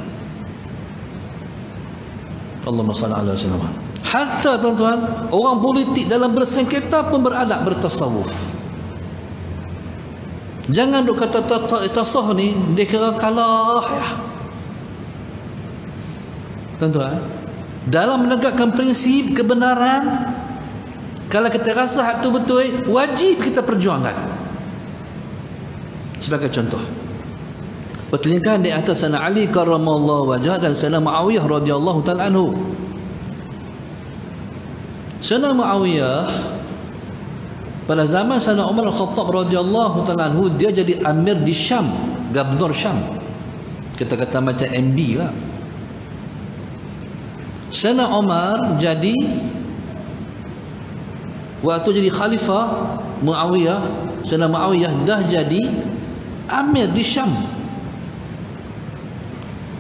Allahumma salli ala sayyidina. Hatta tuan-tuan, orang politik dalam bersengketa pun beradab bertasawuf. Jangan duk kata tasawuf ni dia kira kalah ya. Tuan-tuan, dalam menegakkan prinsip kebenaran, kalau kita rasa hak tu betul, wajib kita perjuangkan. Sebagai contoh, pertelingkahan di atas Sayyidina Ali karramallahu wajhah dan Sayyidina Muawiyah radhiyallahu taala anhu. Sayyidina Muawiyah pada zaman Sayyidina Umar Al-Khattab radhiyallahu taala anhu, dia jadi amir di Syam, gubernur Syam. Kita kata macam MB lah. Sayyidina Umar jadi, waktu jadi khalifah Muawiyah, Sayyidina Muawiyah dah jadi amir di Syam.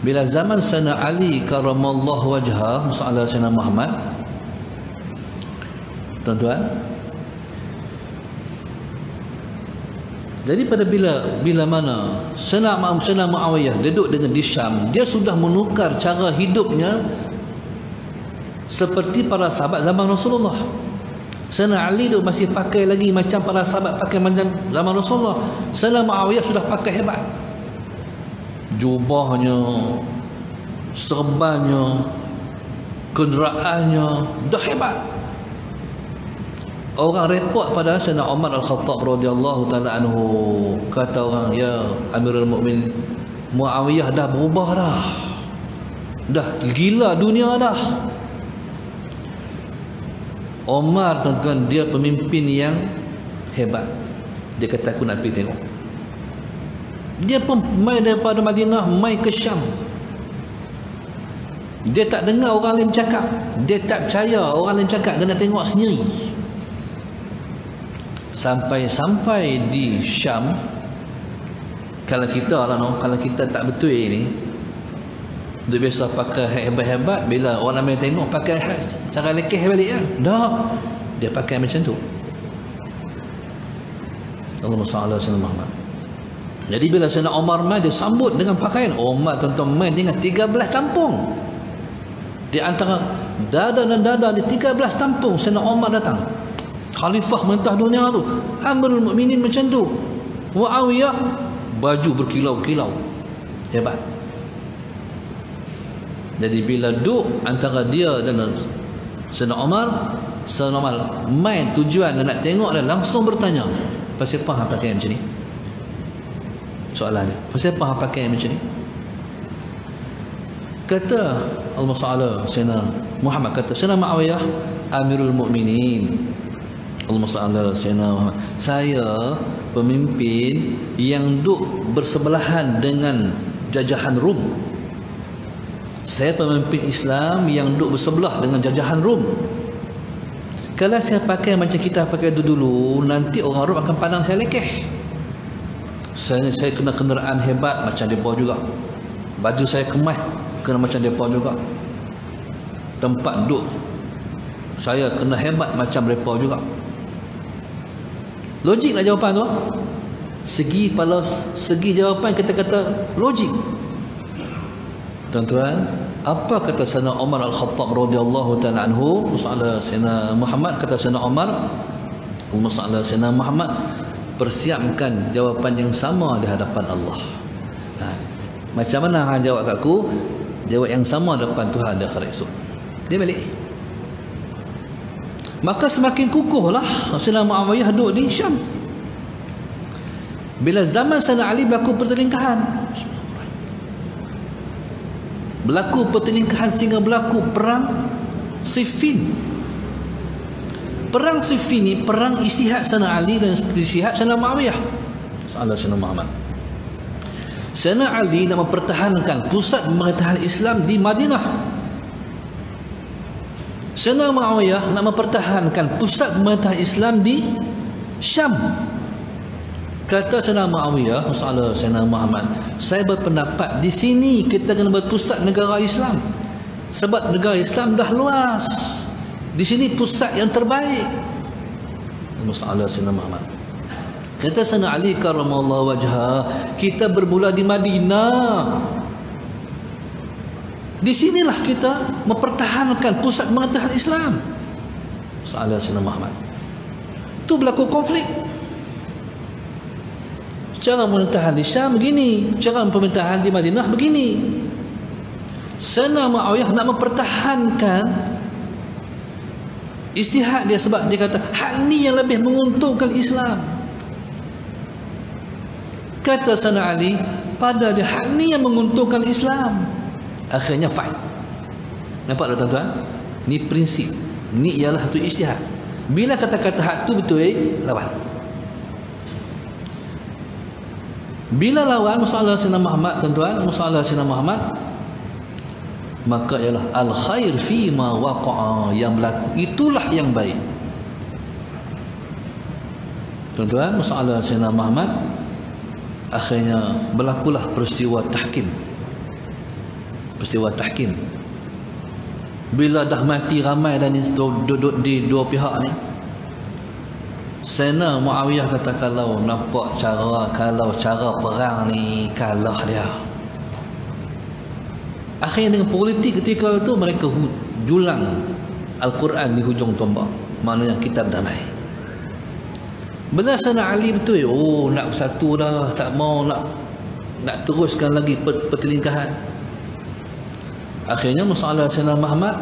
Bila zaman Sayyidina Ali karramallahu wajhah, masalah Sayyidina Muhammad, tuan-tuan, jadi pada bila mana Sayyidina Muawiyah duduk dengan di Syam, dia sudah menukar cara hidupnya seperti para sahabat zaman Rasulullah. Sayyidina Ali tu masih pakai lagi macam para sahabat pakai macam zaman Rasulullah. Sayyidina Muawiyah sudah pakai hebat. Jubahnya, serbannya, kenderaannya dah hebat. Orang repot pada Sayyidina Umar Al-Khattab radhiyallahu taala anhu. Kata orang, ya Amirul Mukminin, Muawiyah dah berubah dah. Dah gila dunia dah. Umar tuan-tuan, dia pemimpin yang hebat. Dia kata aku nak pergi tengok. Dia pun mai daripada Madinah, mai ke Syam. Dia tak dengar orang lain cakap, dia tak percaya orang lain cakap, dia nak tengok sendiri. Sampai di Syam, kalau kita lah no, kalau kita tak betul ni, dia biasa pakai hebat-hebat, bila orang ramai tengok pakai cara lekeh balik kan. Dah, dia pakai macam tu. Allahumma salli ala sayyidina Muhammad. Jadi bila Sayyidina Umar mai, dia sambut dengan pakaian. Umar tuan-tuan mai dengan 13 tampung. Di antara dada dan dada di 13 tampung Sayyidina Umar datang. Khalifah mentah dunia tu, Amirul Mukminin macam tu. Muawiyah baju berkilau-kilau. Hebat. Jadi bila duduk antara dia dan Sayyidina Umar, Sayyidina Umar main tujuan nak tengok dan langsung bertanya, pasal apa hang pakai macam ni? Soalan dia, pasal apa hang pakai macam ni? Kata Al-Musa'ala Sayyidina Muhammad, kata Sayyidina Muawiyah Amirul Mukminin, Al-Musa'ala Sayyidina Muhammad, saya pemimpin yang duduk bersebelahan dengan jajahan Rum. Saya pemimpin Islam yang duduk bersebelah dengan jajahan Rum. Kalau saya pakai macam kita pakai dulu, nanti orang Rom akan pandang saya lekeh. Saya kena kenderaan hebat macam mereka juga. Baju saya kemas kena macam mereka juga. Tempat duduk saya kena hebat macam mereka juga. Logiklah jawapan tu. Segi jawapan kita kata logik. Tuan-tuan, apa kata Sayyidina Umar Al-Khattab radhiyallahu taala anhu? Masalah Sayyidina Muhammad, kata Sayyidina Umar, masalah Sayyidina Muhammad, persiapkan jawapan yang sama di hadapan Allah. Macam mana hang jawab kat aku? Jawab yang sama depan Tuhan di akhirat esok. Dia balik. Maka semakin kukuhlah Sayyidina Muawiyah duduk di Syam. Bila zaman Sayyidina Ali berlaku pertelingkahan, sehingga berlaku perang Siffin. Perang Siffin ni perang istihad Sayyidina Ali dan istihad Sayyidina Muawiyah. Sayyidina Muhammad. Sayyidina Ali nak mempertahankan pusat pemerintahan Islam di Madinah. Sayyidina Muawiyah nak mempertahankan pusat pemerintahan Islam di Syam. Kata Sayyidina Muawiyah, masalah Sayyidina Muhammad, saya berpendapat di sini kita kena berpusat negara Islam. Sebab negara Islam dah luas. Di sini pusat yang terbaik. Masalah Sayyidina Muhammad. Kata Sayyidina Ali karramallahu wajhah, kita bermula di Madinah. Di sinilah kita mempertahankan pusat pemerintahan Islam. Masalah Sayyidina Muhammad. Tu berlaku konflik. Cara pemerintahan di Syam begini, cara pemerintahan di Madinah begini. Sayyidina Muawiyah nak mempertahankan istihad dia sebab dia kata hak ni yang lebih menguntungkan Islam. Kata Sayyidina Ali, pada dia hak ni yang menguntungkan Islam. Akhirnya fight. Nampak tak tuan-tuan? Ni prinsip. Ni ialah satu istihad. Bila kata-kata hak tu betul, lawan. Bila lawan masalah Sayyidina Muhammad, tuan-tuan, masalah Sayyidina Muhammad, maka ialah al-khair fi ma waqa'a, yang berlaku itulah yang baik. Tuan-tuan, masalah Sayyidina Muhammad, akhirnya berlakulah peristiwa tahkim. Peristiwa tahkim. Bila dah mati ramai dan duduk di dua pihak ni, Sayyidina Muawiyah kata kalau nampak cara perang ni kalah dia. Akhirnya dengan politik ketika itu mereka julang Al-Quran di hujung tombak, maknanya kitab damai. Bila Sayyidina Ali betul, nak bersatu dah, tak mau nak teruskan lagi pertelingkahan. Akhirnya masalah Sayyidina Muhammad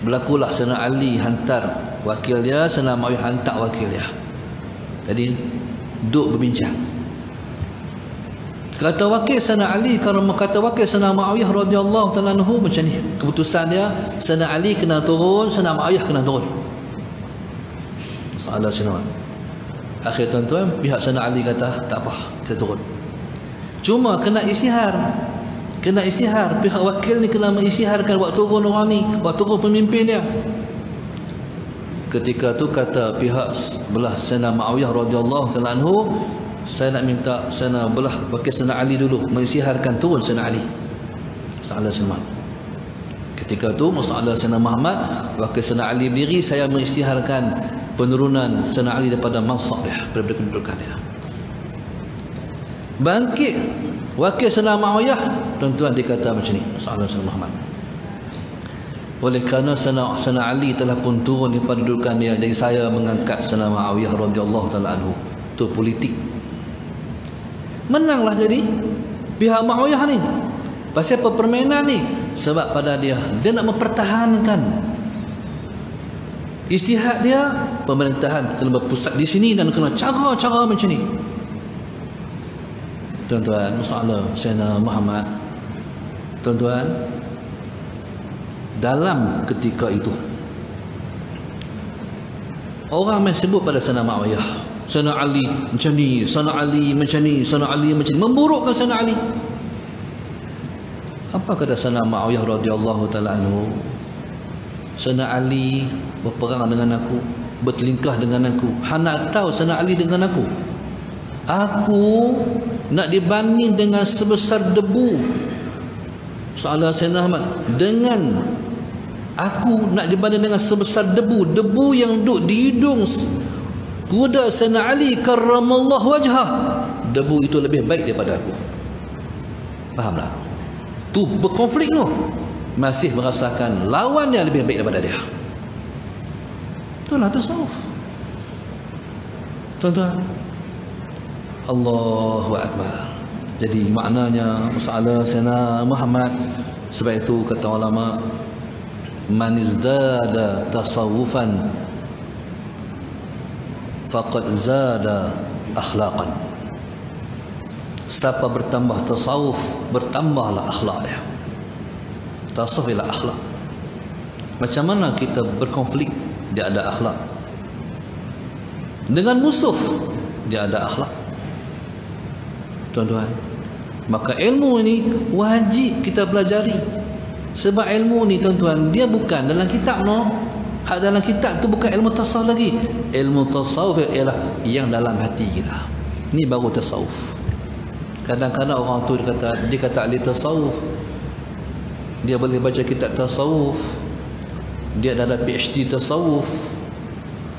berlakulah. Sayyidina Ali hantar wakil dia, Sayyidina Muawiyah hantar wakil dia. Jadi duduk berbincang. Kata wakil Sayyidina Ali, kalau kata wakil Sayyidina Muawiyah radhiyallahu ta'ala anhu macam ni, keputusan dia Sayyidina Ali kena turun, Sayyidina Muawiyah kena turun. Masalah Sayyidina. Akhir tuan-tuan, pihak Sayyidina Ali kata tak apa, kita turun. Cuma kena istihar. Pihak wakil ni kena mengisytiharkan waktu turun orang ni, waktu turun pemimpin dia. Ketika tu kata pihak belah Sayyidina Muawiyah radhiyallahu ta'ala anhu, saya nak minta Sayyidina belah wakil Sayyidina Ali dulu mengisytiharkan turun Sayyidina Ali. Masalah Sayyidina. Ketika tu masalah Sayyidina Muhammad, wakil Sayyidina Ali berdiri, saya mengisytiharkan penurunan Sayyidina Ali daripada mansab dia, daripada kedudukan dia. Bangkit wakil Sayyidina Muawiyah, tuan-tuan dikata macam ni, Sayyidina Muhammad. Oleh kerana Sayyidina Ali telah pun turun daripada dudukan dia, jadi saya mengangkat Sayyidina Muawiyah radhiyallahu taala anhu. Itu politik. Menanglah jadi pihak Muawiyah ni. Pasal apa permainan ni? Sebab pada dia nak mempertahankan ijtihad dia. Pemerintahan kena berpusat di sini dan kena cara-cara macam ni. Tuan-tuan, masalah Sayyidina Muhammad, tuan-tuan, dalam ketika itu orang masih sebut pada Sayyidina Muawiyah, Sayyidina Ali macam ni, Sayyidina Ali macam ni, Sayyidina Ali macam ni, memburukkan Sayyidina Ali. Apa kata Sayyidina Muawiyah radhiyallahu taala anhu? Sayyidina Ali berperang dengan aku, bertelingkah dengan aku. Hang nak tahu Sayyidina Ali dengan aku? Aku nak dibanding dengan sebesar debu. Soalan Sayyidina Ahmad, dengan aku nak dibanding dengan sebesar debu, debu yang duduk di hidung kuda Sayyidina Ali karramallahu wajhah. Debu itu lebih baik daripada aku. Fahamlah? Tu berkonflik tu, masih merasakan lawan yang lebih baik daripada dia. Itulah tasawuf, tuan-tuan. Allahu Akbar. Jadi maknanya masalah Sayyidina Muhammad. Sebab itu kata ulama, man izdada tasawufan faqad zada akhlaqan. Siapa bertambah tasawuf, bertambahlah akhlak dia. Tasawuf ialah akhlak. Macam mana kita berkonflik, dia ada akhlak. Dengan musuh, dia ada akhlak. Tuan-tuan, maka ilmu ini wajib kita pelajari. Sebab ilmu ni tuan-tuan, dia bukan dalam kitab no. Hak dalam kitab tu bukan ilmu tasawuf lagi. Ilmu tasawuf ialah yang dalam hati kita. Ni baru tasawuf. Kadang-kadang orang tu dia kata ahli tasawuf, dia boleh baca kitab tasawuf, dia dah ada PhD tasawuf.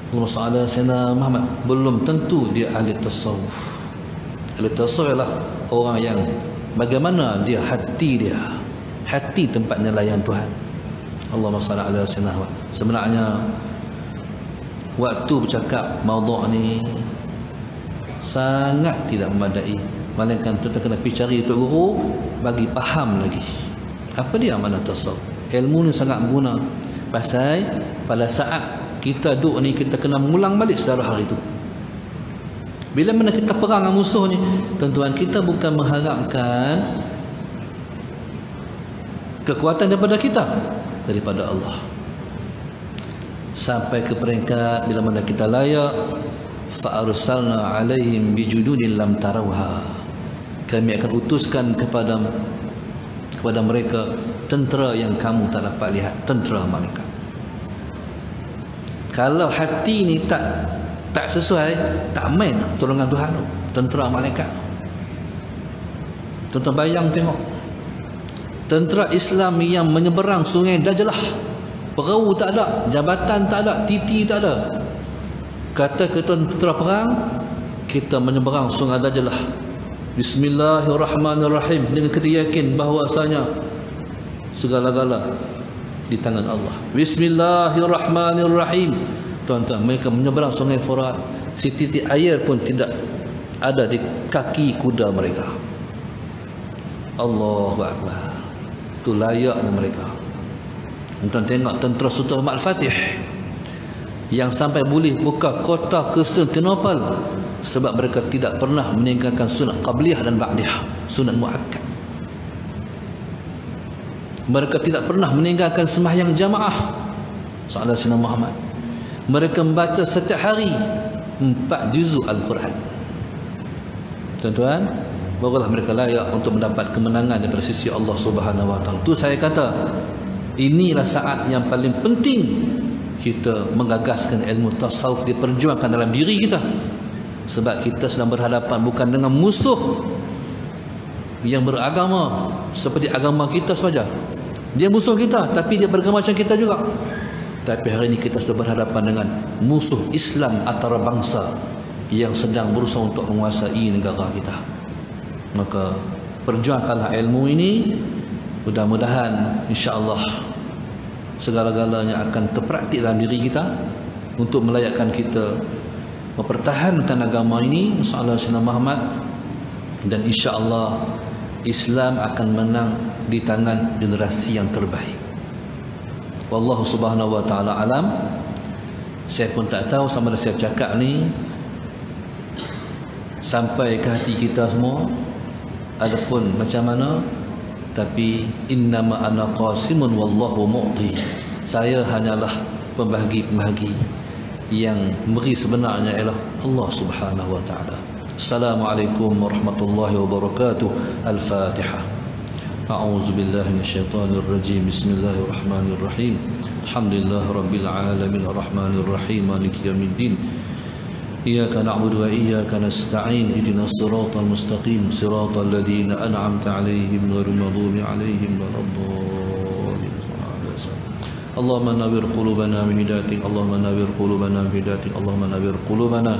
Allahumma salli ala Sayyidina Muhammad. Belum tentu dia ahli tasawuf. Ahli tasawuf ialah orang yang bagaimana dia, hati dia, hati tempat nelayan Tuhan. Allahumma salli ala Sayyidina Muhammad. Sebenarnya waktu bercakap maudhu' ni sangat tidak memadai. Melainkan kita kena pergi cari Tok Guru bagi faham lagi apa dia makna tasawuf. Ilmu ni sangat berguna. Pasal pada saat kita duduk ni, kita kena mengulang balik sejarah hari itu. Bila mana kita perang dengan musuh ni, tuan-tuan, kita bukan mengharapkan kekuatan daripada kita, daripada Allah. Sampai ke peringkat bila mana kita layak, fa arsalna alaihim bijududin lam tarawha. Kami akan utuskan kepada mereka tentera yang kamu tak dapat lihat, tentera malaikat. Kalau hati ni tak sesuai, tak main pertolongan Tuhan tu, tentera malaikat. Tuan-tuan bayang tengok, tentera Islam yang menyeberang sungai Dajlah, perahu tak ada, jabatan tak ada, titi tak ada. Kata ke tentera perang, kita menyeberang sungai Dajlah, Bismillahirrahmanirrahim, dengan kita yakin bahawasanya segala-gala di tangan Allah. Bismillahirrahmanirrahim. Tuan-tuan, mereka menyeberang sungai Furat, setitik air pun tidak ada di kaki kuda mereka. Allahu Akbar. Itu layaknya mereka. Tuan tengok tentera Sultan Al-Fatih yang sampai boleh buka kota Konstantinopel sebab mereka tidak pernah meninggalkan sunat qabliyah dan ba'diyah, sunat muakkad. Mereka tidak pernah meninggalkan sembahyang jamaah. Salat Sayyidina Muhammad. Mereka membaca setiap hari 4 juzuk Al-Quran. Tuan-tuan, barulah mereka layak untuk mendapat kemenangan daripada sisi Allah Subhanahu Wa Taala. Itu saya kata, inilah saat yang paling penting kita menggagaskan ilmu tasawuf, diperjuangkan dalam diri kita. Sebab kita sedang berhadapan bukan dengan musuh yang beragama seperti agama kita saja. Dia musuh kita, tapi dia beragama macam kita juga. Tapi hari ini kita sudah berhadapan dengan musuh Islam antara bangsa yang sedang berusaha untuk menguasai negara kita. Maka perjuangkanlah ilmu ini, mudah-mudahan insya-Allah segala-galanya akan terpraktik dalam diri kita untuk melayakkan kita mempertahankan agama ini sallallahu alaihi Muhammad, dan insya-Allah Islam akan menang di tangan generasi yang terbaik. Wallahu subhanahu wa ta'ala alam. Saya pun tak tahu sama ada saya cakap ni sampai ke hati kita semua adapun macam mana, tapi innama ana qasimun wallahu mu'ti. Saya hanyalah pembahagi-pembahagi, yang memberi sebenarnya ialah Allah Subhanahu wa taala. Assalamualaikum warahmatullahi wabarakatuh. Al-Fatihah. A'udzu billahi minasyaitonir rajim. Bismillahirrahmanirrahim. Alhamdulillahirabbil alamin arrahmanir rahim maliki yaumiddin. إياك نعبد وإياك نستعين اهدنا الصراط المستقيم صراط الذين أنعمت عليهم غير المغضوب عليهم ولا الضالين. اللهم نور قلوبنا من هدايتك، اللهم نور قلوبنا من هدايتك، اللهم نور قلوبنا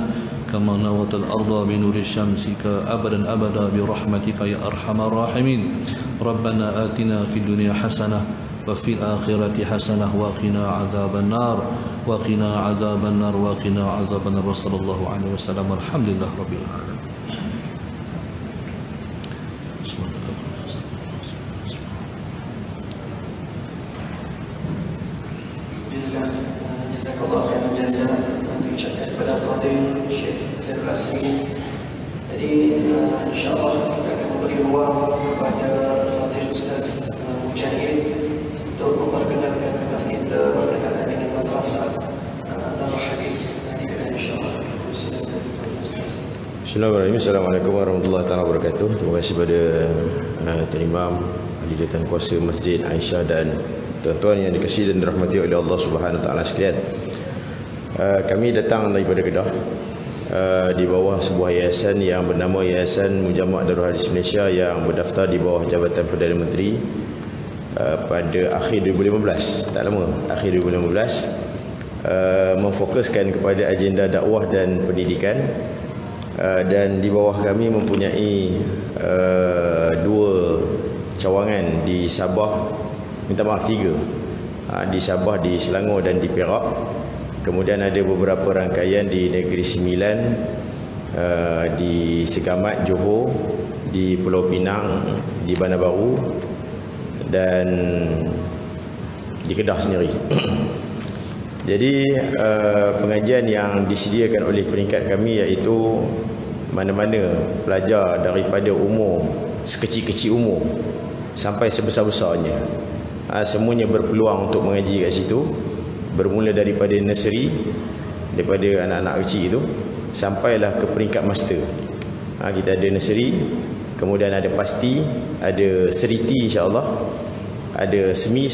كما نورت الأرض بنور الشمس أبدا أبدا برحمتك يا أرحم الراحمين. ربنا آتنا في الدنيا حسنة وفي الآخرة حسنة وقنا عذاب النار وقنا عذاب النار وقنا عذاب النار وصلى الله عليه وسلم والحمد لله رب العالمين. Jazakallah khairan jazaa diucapkan kepada Fadil Syekh Zainul Asri. Jadi insya-Allah kita akan memberi ruang kepada Fadil Ustaz Mujahid untuk memperkenalkan kepada kita berkenaan dengan madrasah Darul Hadis. Insya-Allah. Bismillahirrahmanirrahim. Assalamualaikum warahmatullahi wabarakatuh. Terima kasih kepada Tuan Imam, Ahli Jawatan Kuasa Masjid Aisyah dan tuan-tuan yang dikasihi dan dirahmati oleh Allah Subhanahu wa taala sekalian. Kami datang daripada Kedah di bawah sebuah yayasan yang bernama Yayasan Mujama' Darul Hadis Malaysia yang berdaftar di bawah Jabatan Perdana Menteri pada akhir 2015, tak lama, akhir 2015, memfokuskan kepada agenda dakwah dan pendidikan, dan di bawah kami mempunyai dua cawangan di Sabah, minta maaf tiga, di Sabah, di Selangor dan di Perak. Kemudian ada beberapa rangkaian di Negeri Sembilan, di Segamat, Johor, di Pulau Pinang, di Bandar Baru dan di Kedah sendiri. Jadi pengajian yang disediakan oleh peringkat kami iaitu mana-mana pelajar daripada umur sekecil-kecil umur sampai sebesar-besarnya, semuanya berpeluang untuk mengaji kat situ, bermula daripada nursery, daripada anak-anak kecil itu sampailah ke peringkat master. Kita ada nursery, kemudian ada pasti, ada seriti insya-Allah, ada semi